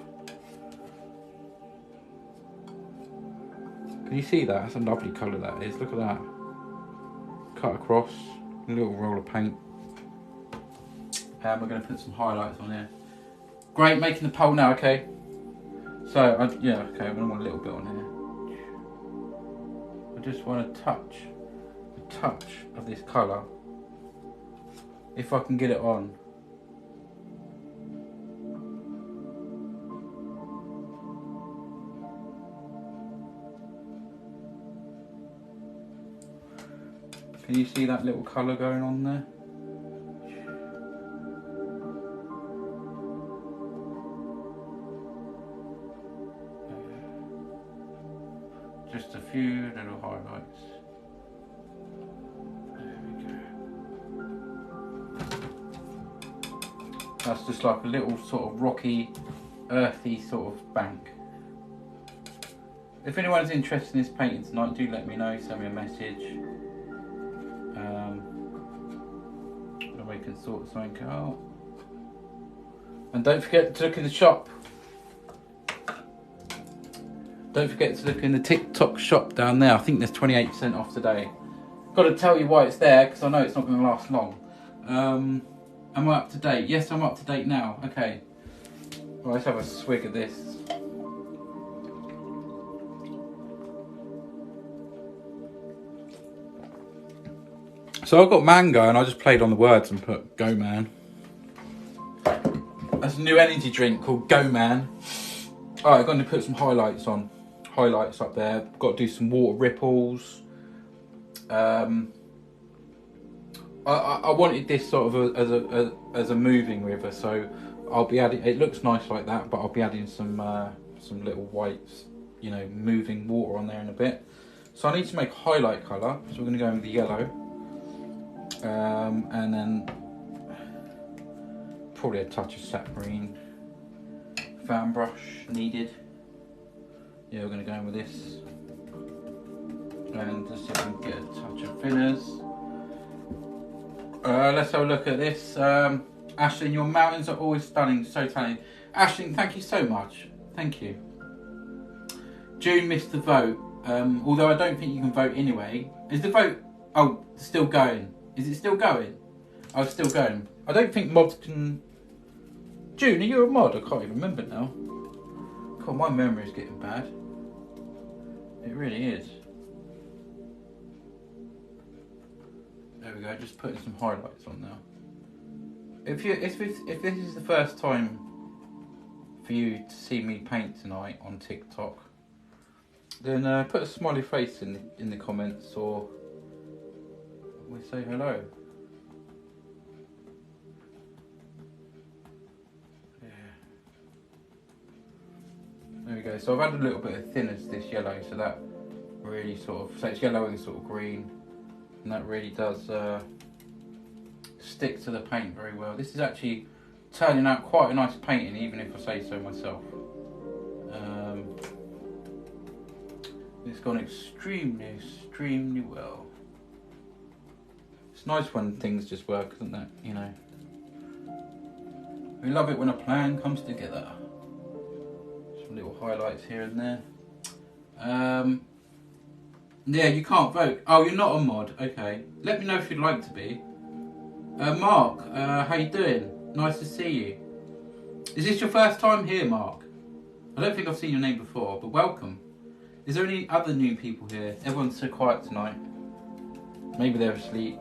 Can you see that? That's a lovely colour that is. Look at that. Cut across, a little roll of paint. And we're going to put some highlights on here. Great, making the pole now, okay. So, yeah, okay, I'm going to want a little bit on here. I just want a touch of this colour, if I can get it on. Can you see that little colour going on there? Just a few little highlights. There we go. That's just like a little sort of rocky, earthy sort of bank. If anyone's interested in this painting tonight, do let me know, send me a message. And we can sort something out. And don't forget to look in the shop. Don't forget to look in the TikTok shop down there. I think there's 28% off today. Got to tell you why it's there, because I know it's not going to last long. Am I up to date? Yes, I'm up to date now. Okay. Well, let's have a swig of this. So I've got mango and I just played on the words and put Go Man. That's a new energy drink called Go Man. Alright, I'm going to put some highlights on. Highlights up there. Got to do some water ripples. I wanted this sort of as a moving river, so I'll be adding. It looks nice like that, but I'll be adding some little whites, you know, moving water on there in a bit. So I need to make highlight colour, so we're going to go in with the yellow, and then probably a touch of satin fan brush needed. Yeah, we're going to go in with this, and just see if we can get a touch of thinners. Let's have a look at this. Ashling, your mountains are always stunning, so talented. Ashling, thank you so much. Thank you. June missed the vote, although I don't think you can vote anyway. Is the vote, oh, still going? Is it still going? Oh, it's still going. I don't think mods can... June, are you a mod? I can't even remember now. God, my memory is getting bad. It really is. There we go, just putting some highlights on now. If this is the first time for you to see me paint tonight on TikTok, then put a smiley face in the comments, or we say hello. Yeah. There we go. So I've added a little bit of thinness to this yellow, so that really sort of, so it's yellow and sort of green. And that really does stick to the paint very well. This is actually turning out quite a nice painting, even if I say so myself. It's gone extremely well. It's nice when things just work, isn't it? You know, we love it when a plan comes together. Some little highlights here and there. Yeah, you can't vote. Oh, you're not a mod. Okay. Let me know if you'd like to be. Mark, how you doing? Nice to see you. Is this your first time here, Mark? I don't think I've seen your name before, but welcome. Is there any other new people here? Everyone's so quiet tonight. Maybe they're asleep.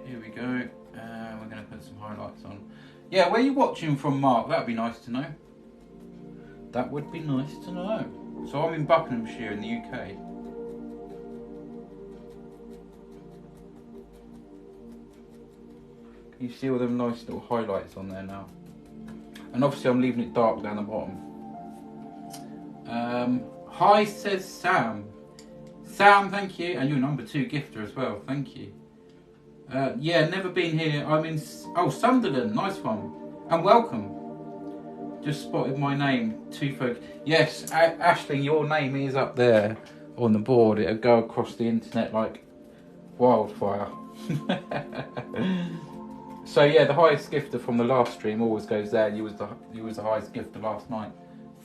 Here we go. We're going to put some highlights on. Yeah, where are you watching from, Mark? That would be nice to know. That would be nice to know. So I'm in Buckinghamshire in the UK. Can you see all them nice little highlights on there now? And obviously I'm leaving it dark down the bottom. Hi, says Sam. Sam, thank you. And you're number 2 gifter as well, thank you. Yeah, never been here. I'm in, oh, Sunderland, nice one. And welcome. Just spotted my name, two folk. Yes, Ashling, your name is up there on the board. It'll go across the internet like wildfire. So yeah, the highest gifter from the last stream always goes there. You was the highest gifter last night.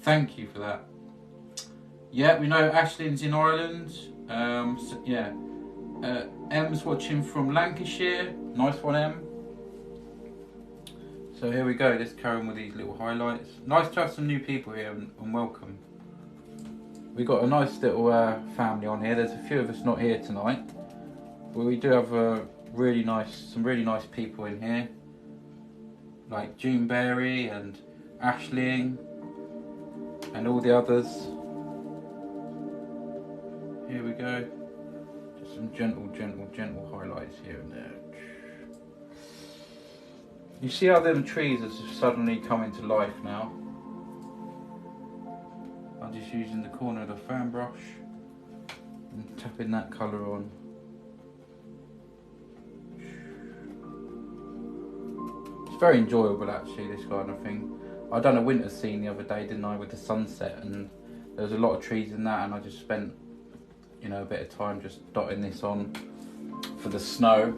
Thank you for that. Yeah, we know Ashling's in Ireland. So, yeah, Em's watching from Lancashire. Nice one, Em. So here we go, let's carry on with these little highlights. Nice to have some new people here, and welcome. We've got a nice little family on here. There's a few of us not here tonight, but we do have some really nice people in here, like Juneberry and Ashling and all the others. Here we go. Just some gentle highlights here and there. You see how them trees are just suddenly coming to life now? I'm just using the corner of the fan brush and tapping that colour on. It's very enjoyable actually, this kind of thing. I done a winter scene the other day, didn't I, with the sunset, and there was a lot of trees in that, and I just spent, you know, a bit of time just dotting this on for the snow.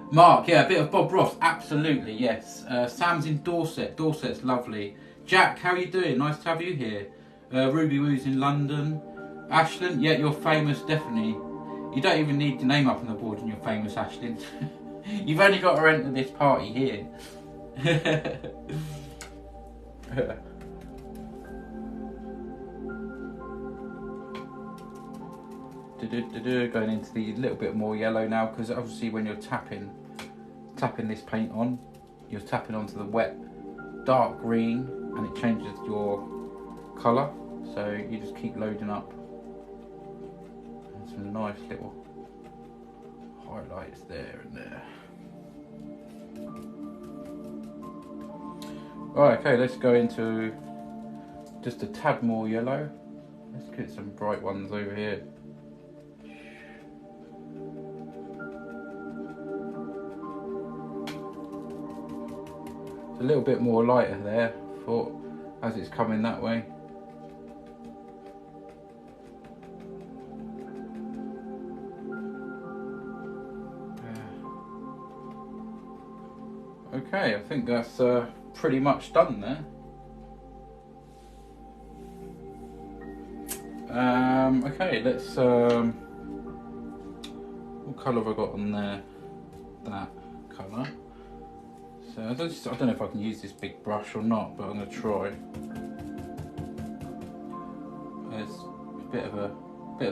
Mark, yeah, a bit of Bob Ross, absolutely, yes. Sam's in Dorset. Dorset's lovely. Jack, how are you doing? Nice to have you here. Ruby Woo's in London. Ashland, yeah, you're famous, definitely. You don't even need your name up on the board and you're famous, Ashland. You've only got to enter this party here. Going into the little bit more yellow now, because obviously when you're tapping this paint on, you're tapping onto the wet dark green and it changes your colour, so you just keep loading up. And some nice little highlights there and there. Right, okay, let's go into just a tad more yellow. Let's get some bright ones over here. A little bit more lighter there, for as it's coming that way. Yeah. Okay, I think that's pretty much done there. Okay, let's what colour have I got on there? That colour. So I don't know if I can use this big brush or not, but I'm going to try. It's a bit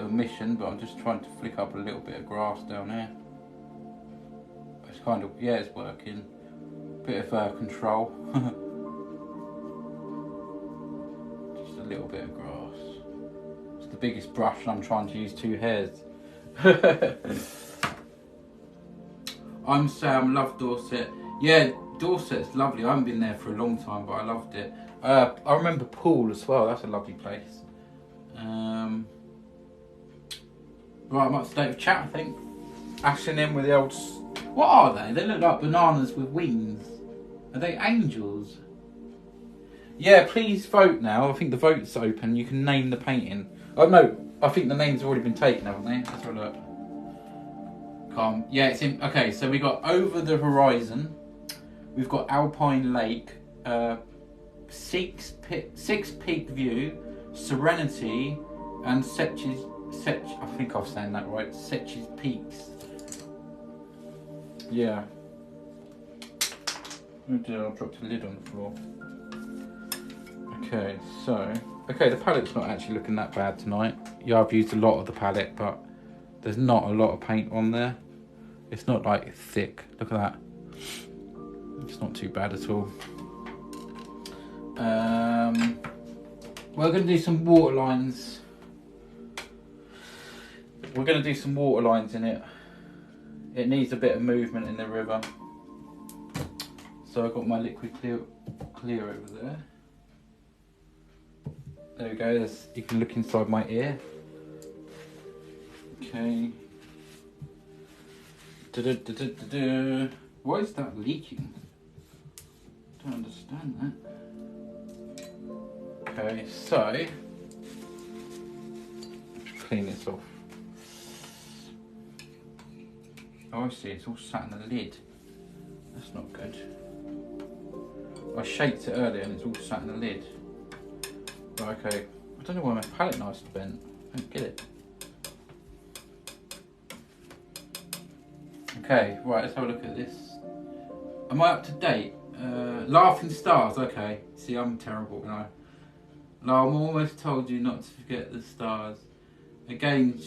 of a mission, but I'm just trying to flick up a little bit of grass down there. It's kind of, yeah, it's working. Bit of control. Just a little bit of grass. It's the biggest brush and I'm trying to use 2 hairs. I'm Sam, love Dorset. Yeah, Dorset's lovely. I haven't been there for a long time, but I loved it. I remember Poole as well. That's a lovely place. Right, I'm up to date with chat, I think. Ashing in with the old... What are they? They look like bananas with wings. Are they angels? Yeah, please vote now. I think the vote's open. You can name the painting. Oh no, I think the names have already been taken, haven't they? Let's have a look. Calm. Yeah, it's in... Okay, so we got Over the Horizon. We've got Alpine Lake. Six Peak View. Serenity. And Sechs... I think I'm saying that right. Sechs Peaks. Yeah. Oh dear, I dropped a lid on the floor. Okay, so... Okay, the palette's not actually looking that bad tonight. Yeah, I've used a lot of the palette, but there's not a lot of paint on there. It's not like thick. Look at that. It's not too bad at all. We're going to do some water lines. We're going to do some water lines in it. It needs a bit of movement in the river. So I've got my liquid clear over there. There we go. You can look inside my ear. Okay. Why is that leaking? I don't understand that. Okay, so clean this off. Oh, I see. It's all sat in the lid. That's not good. I shaped it earlier and it's all sat in the lid. Right, okay. I don't know why my palette knife's bent. I don't get it. Okay, right, let's have a look at this. Am I up to date? Laughing stars, okay. See, I'm terrible, you know. No, I'm almost told you not to forget the stars. Again,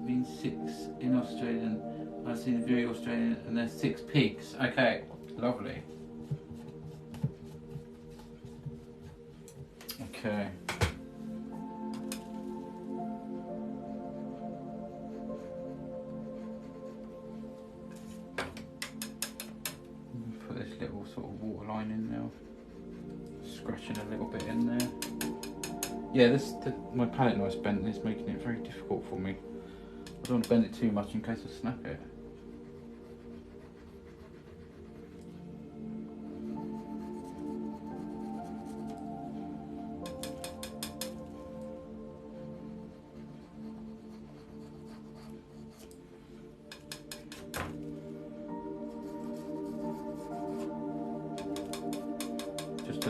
means 6 in Australian. I've seen a very Australian, and there's 6 pigs. Okay, lovely. Okay. Put this little sort of water line in now. Scratching a little bit in there. Yeah, my palette knife's bent and it's making it very difficult for me. I don't want to bend it too much in case I snap it.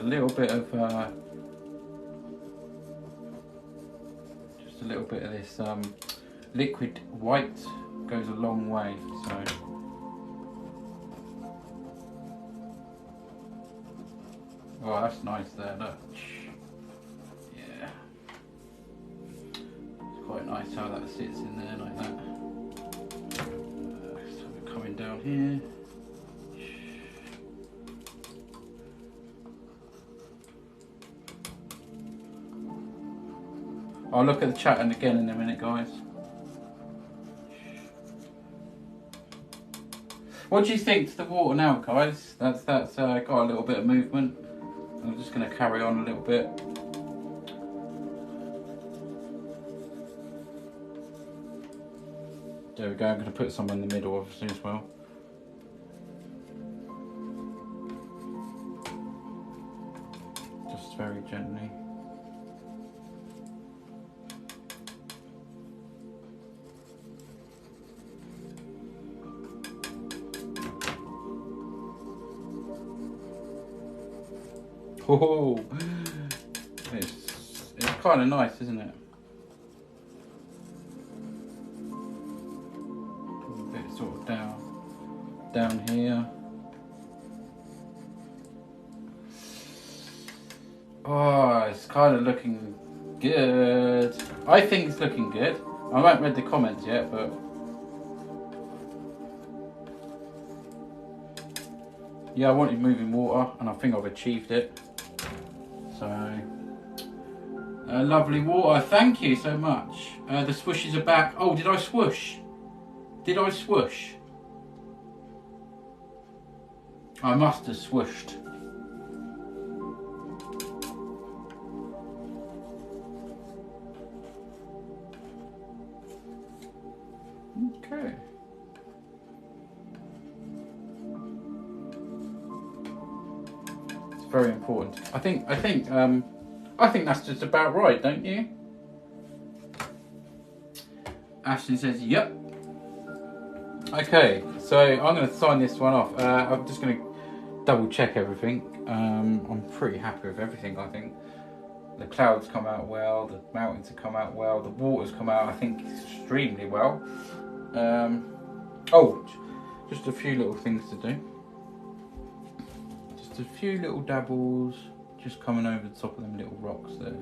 a little bit of this liquid white goes a long way. So oh, that's nice there, look. Yeah, it's quite nice how that sits in there like that. So we're coming down here. I'll look at the chat and again in a minute, guys. What do you think to the water now, guys? That's got a little bit of movement. I'm just going to carry on a little bit. There we go. I'm going to put some in the middle, obviously, as well. Just very gently. Oh, it's kind of nice, isn't it? A bit sort of down here. Oh, it's kind of looking good. I think it's looking good. I haven't read the comments yet, but yeah, I wanted moving water, and I think I've achieved it. So, lovely water. Thank you so much. The swooshes are back. Oh, did I swoosh? Did I swoosh? I must have swooshed. Okay. Very important. I think that's just about right, don't you? Ashton says, yep. Okay, so I'm going to sign this one off. I'm just going to double check everything. I'm pretty happy with everything, I think. The clouds come out well, the mountains have come out well, the water's come out, I think, extremely well. Oh, just a few little things to do. A few little dabbles just coming over the top of them little rocks there,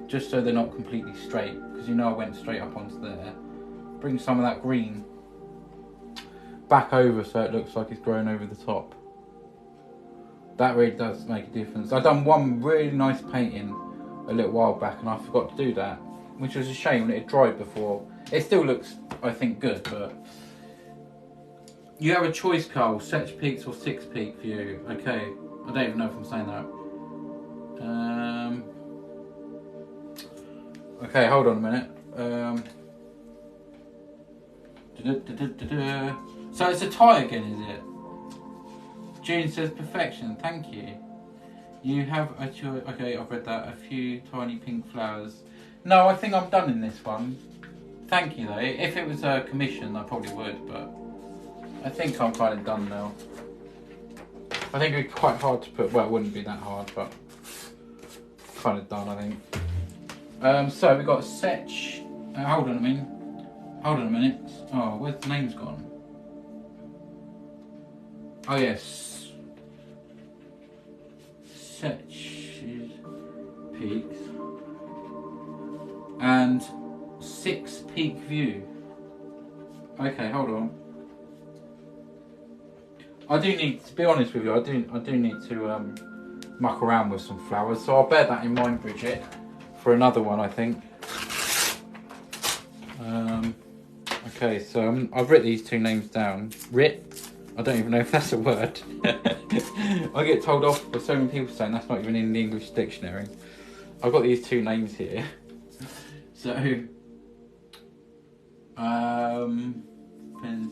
just so they're not completely straight, because you know I went straight up onto there. Bring some of that green back over so it looks like it's grown over the top. That really does make a difference. I've done one really nice painting a little while back and I forgot to do that, which was a shame when it dried before. It still looks, I think, good, but you have a choice, Carl, Sechs peaks or 6 peak view. Okay, I don't even know if I'm saying that. Okay, hold on a minute. So it's a tie again, is it? June says perfection, thank you. You have a choice. Okay, I've read that. A few tiny pink flowers. No, I think I'm done in this one. Thank you though. If it was a commission, I probably would, but I think I'm kind of done now. I think it'd be quite hard to put, well, it wouldn't be that hard, but kind of done, I think. So we've got Sechs. Hold on a minute. Oh, where's the name's gone? Oh yes. Sechs peaks and 6 peak view. Okay, hold on. I do need to be honest with you. I do need to muck around with some flowers, so I'll bear that in mind, Bridget, for another one, I think. Okay, so I've written these 2 names down. Writ. I don't even know if that's a word. I get told off by so many people saying that's not even in the English dictionary. I've got these 2 names here. So, depends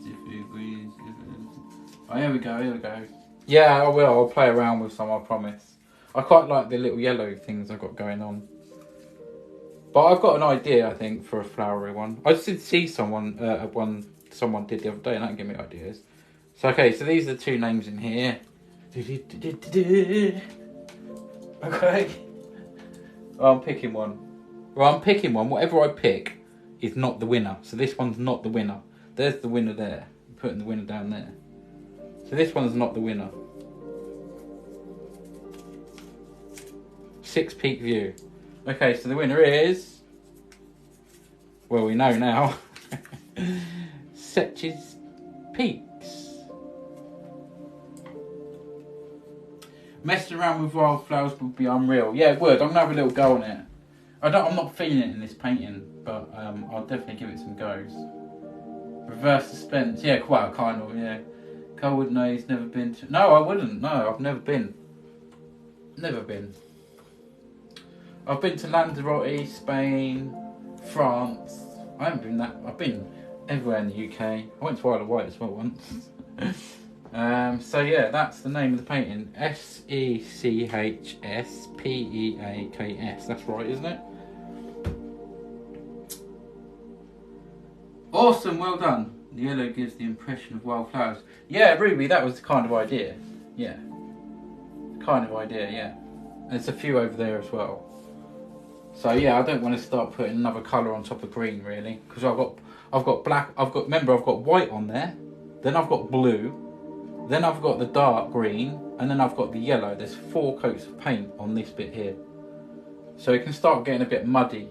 if you agree. Oh, here we go. Yeah, I will. I'll play around with some, I promise. I quite like the little yellow things I've got going on. But I've got an idea, I think, for a flowery one. I just did see someone did the other day, and that gave me ideas. So, okay, so these are the 2 names in here. Okay. Oh, I'm picking one. Well, I'm picking one. Whatever I pick is not the winner. So this one's not the winner. There's the winner there. I'm putting the winner down there. So this one's not the winner. 6 peak view. Okay, so the winner is... Well, we know now. Sechs Peaks. Messing around with wildflowers would be unreal. Yeah, it would. I'm gonna have a little go on it. I'm not feeling it in this painting, but I'll definitely give it some goes. Reverse suspense. Yeah, well, kind of. Yeah. Cole would know he's never been to. No, I wouldn't. No, I've never been. Never been. I've been to Lanzarote, Spain, France. I haven't been that. I've been everywhere in the UK. I went to Isle of Wight as well once. So yeah, that's the name of the painting. Sechspeaks. That's right, isn't it? Awesome, well done. The yellow gives the impression of wildflowers. Yeah, Ruby, that was the kind of idea. Yeah, kind of idea. Yeah, and there's a few over there as well. So yeah, I don't want to start putting another colour on top of green really, because I've got black. Remember I've got white on there, then I've got blue, then I've got the dark green, and then I've got the yellow. There's 4 coats of paint on this bit here, so it can start getting a bit muddy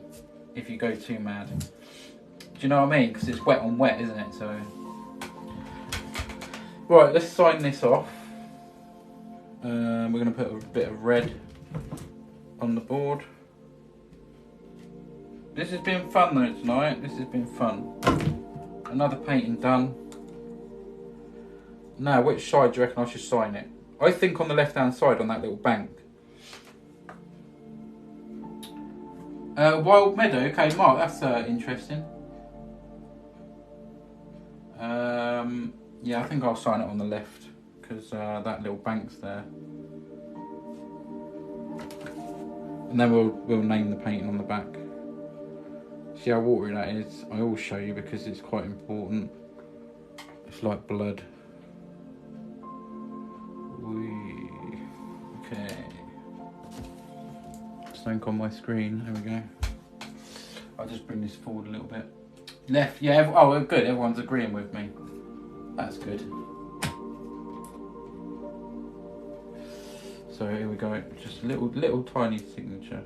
if you go too mad. Do you know what I mean? Because it's wet on wet, isn't it? So right, let's sign this off. We're going to put a bit of red on the board. This has been fun though tonight. This has been fun. Another painting done. Now, which side do you reckon I should sign it? I think on the left hand side on that little bank. Wild Meadow. Okay, Mark, that's interesting. Yeah, I think I'll sign it on the left because that little bank's there. And then we'll name the painting on the back. See how watery that is? I will show you because it's quite important. It's like blood. Okay. Something on my screen. There we go. I'll just bring this forward a little bit. Left, yeah. Oh, good. Everyone's agreeing with me. That's good. So here we go. Just a little tiny signature.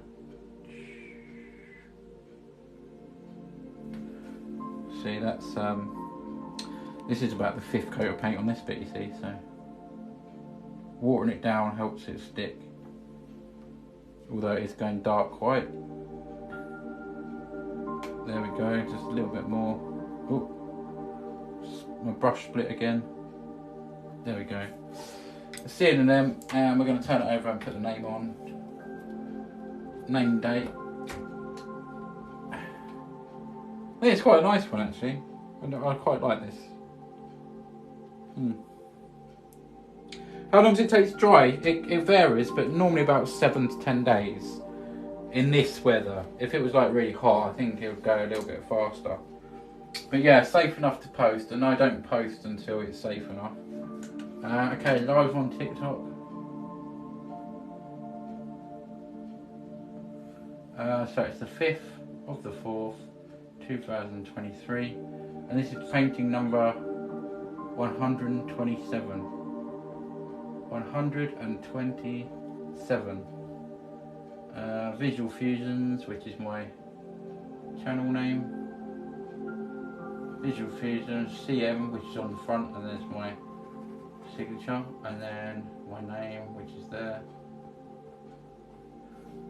See, that's this is about the 5th coat of paint on this bit, you see, so watering it down helps it stick, although it's going dark white. There we go, just a little bit more. Oh, my brush split again. There we go. Let's see it in them, and we're going to turn it over and put the name on. Name date. I think it's quite a nice one actually. I quite like this. How long does it take to dry? It varies, but normally about 7 to 10 days. In this weather, if it was like really hot, I think it would go a little bit faster. But yeah, safe enough to post, and I don't post until it's safe enough. Okay, live on TikTok. So it's the 5th of the 4th. 2023, and this is painting number 127. 127. Visualfusions, which is my channel name. Visualfusions CM, which is on the front, and there's my signature, and then my name, which is there.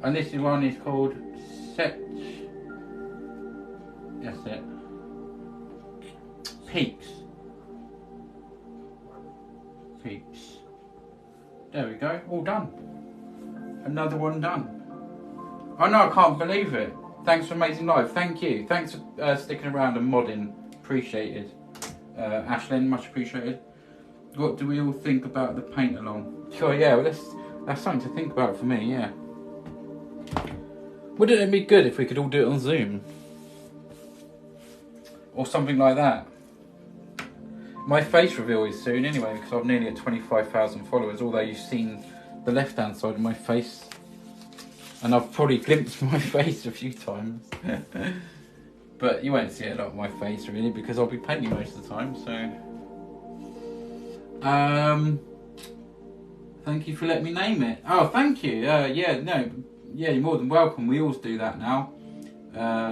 And this one is called Sechs. That's it. Peaks. There we go. All done. Another one done. Oh no, I can't believe it. Thanks for Amazing Live. Thank you. Thanks for sticking around and modding. Appreciated. Ashlyn, much appreciated. What do we all think about the paint along? Sure, yeah. Well, that's something to think about for me. Yeah. Wouldn't it be good if we could all do it on Zoom? Or something like that. My face reveal is soon anyway, because I'm nearly at 25,000 followers, although you've seen the left hand side of my face And I've probably glimpsed my face a few times. But you won't see a lot of my face really, because I'll be painting most of the time, so. Thank you for letting me name it. Oh, thank you. Yeah, no, yeah, you're more than welcome. We always do that now.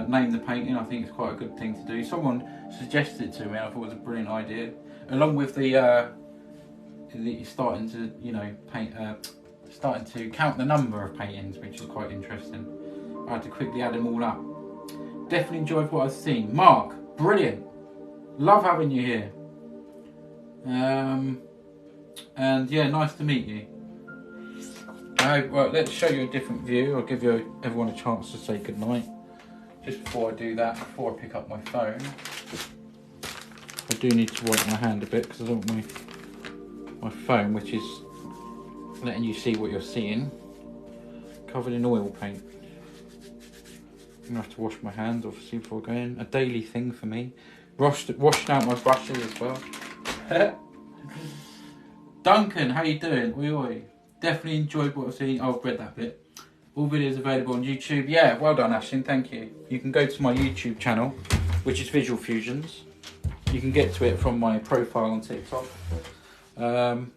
Name the painting. I think it's quite a good thing to do. Someone suggested it to me. I thought it was a brilliant idea. Along with the starting to, you know, paint, starting to count the number of paintings, which is quite interesting. I had to quickly add them all up. Definitely enjoyed what I've seen. Mark, brilliant. Love having you here. And yeah, nice to meet you. Well, let's show you a different view. I'll give everyone a chance to say goodnight. Just before I do that, before I pick up my phone, I do need to wipe my hand a bit because I don't want my phone, which is letting you see what you're seeing, covered in oil paint. I'm gonna have to wash my hands obviously before I go in. A daily thing for me. Washing out my brushes as well. Duncan, how you doing? Oi oi. Definitely enjoyed what I've seen. Oh, I've read that bit. All videos available on YouTube. Yeah, well done, Ashlyn. Thank you. You can go to my YouTube channel, which is Visualfusions. You can get to it from my profile on TikTok. Don't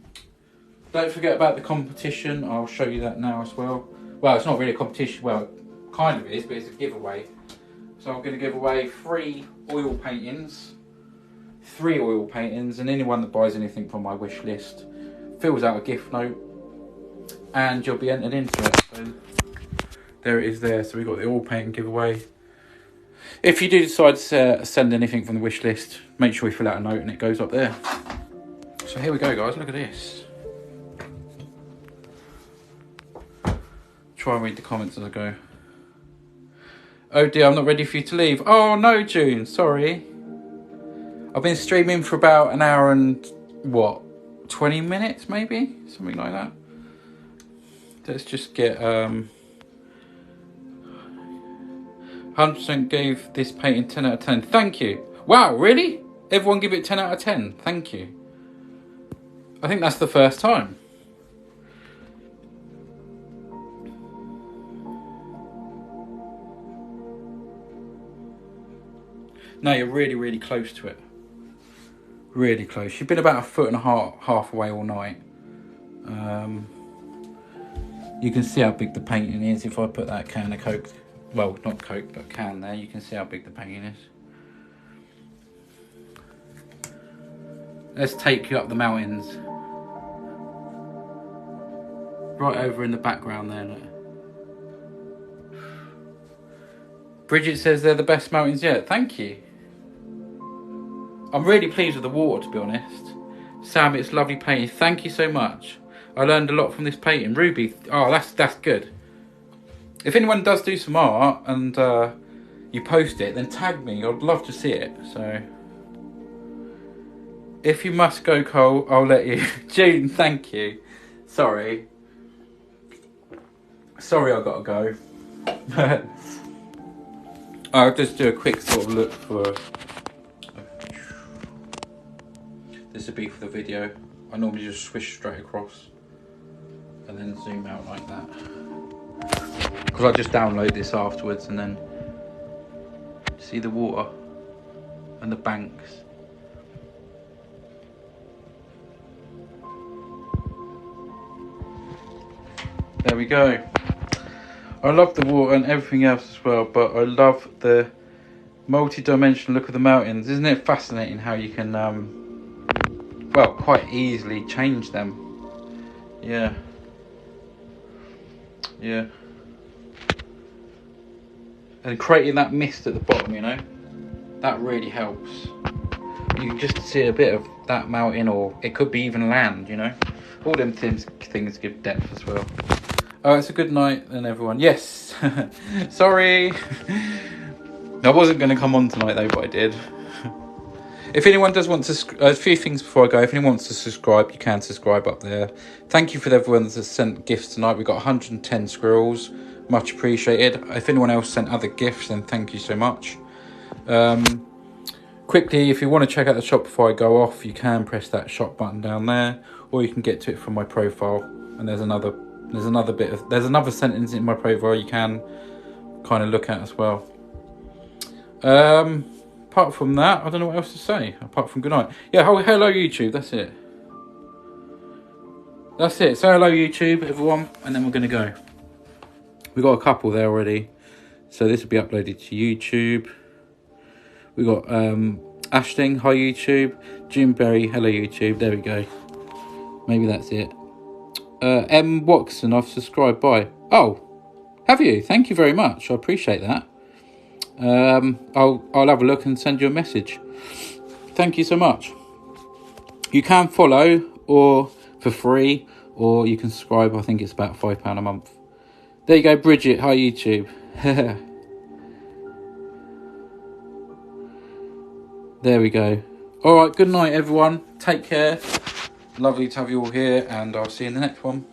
forget about the competition. I'll show you that now as well. Well, it's not really a competition. Well, it kind of is, but it's a giveaway. So I'm going to give away 3 oil paintings. 3 oil paintings, and anyone that buys anything from my wish list fills out a gift note, and you'll be entered into it. So there it is there. So we've got the oil painting giveaway. If you do decide to send anything from the wish list, make sure you fill out a note and it goes up there. So here we go, guys. Look at this. Try and read the comments as I go. Oh dear, I'm not ready for you to leave. Oh no, June, sorry. I've been streaming for about an hour and, what, 20 minutes maybe? Something like that. Let's just get, 100% gave this painting 10 out of 10. Thank you. Wow, really? Everyone give it 10 out of 10. Thank you. I think that's the first time. No, you're really, really close to it. Really close. You've been about 1.5 foot away all night. You can see how big the painting is if I put that can of Coke, well, not Coke, but can there. You can see how big the painting is. Let's take you up the mountains. Right over in the background there. Look. Bridget says they're the best mountains yet. Thank you. I'm really pleased with the water, to be honest. Sam, it's lovely painting. Thank you so much. I learned a lot from this painting. Ruby, oh, that's good. If anyone does do some art and you post it, then tag me. I'd love to see it. So, if you must go, Cole, I'll let you. June, thank you. Sorry. Sorry, I gotta go. I'll just do a quick sort of look for. This would be for the video. I normally just swish straight across and then zoom out like that. Because I just download this afterwards and then see the water and the banks. There we go. I love the water and everything else as well, but I love the multi-dimensional look of the mountains. Isn't it fascinating how you can well, quite easily change them. Yeah. Yeah. And creating that mist at the bottom, you know, that really helps. You can just see a bit of that mountain, or it could be even land, you know. All them things give depth as well. Oh, it's a good night then, everyone. Yes. Sorry. I wasn't going to come on tonight though, but I did. If anyone does want to, a few things before I go. If anyone wants to subscribe, you can subscribe up there. Thank you for everyone that sent gifts tonight. We got 110 squirrels, much appreciated. If anyone else sent other gifts, then thank you so much. Quickly, if you want to check out the shop before I go off, you can press that shop button down there, or you can get to it from my profile. And there's another There's another sentence in my profile you can kind of look at as well. Apart from that, I don't know what else to say. Apart from good night. Yeah, hello YouTube. That's it. That's it. Say hello YouTube, everyone, and then we're gonna go. We got a couple there already, so this will be uploaded to YouTube. We got Ashling, hi YouTube. Jim Berry, hello YouTube. There we go. Maybe that's it. M Watson, I've subscribed by. Oh, have you? Thank you very much. I appreciate that. I'll have a look and send you a message. Thank you so much. You can follow or for free, or you can subscribe. I think it's about £5 a month. There you go, Bridget. Hi YouTube. There we go. All right. Good night, everyone. Take care. Lovely to have you all here, and I'll see you in the next one.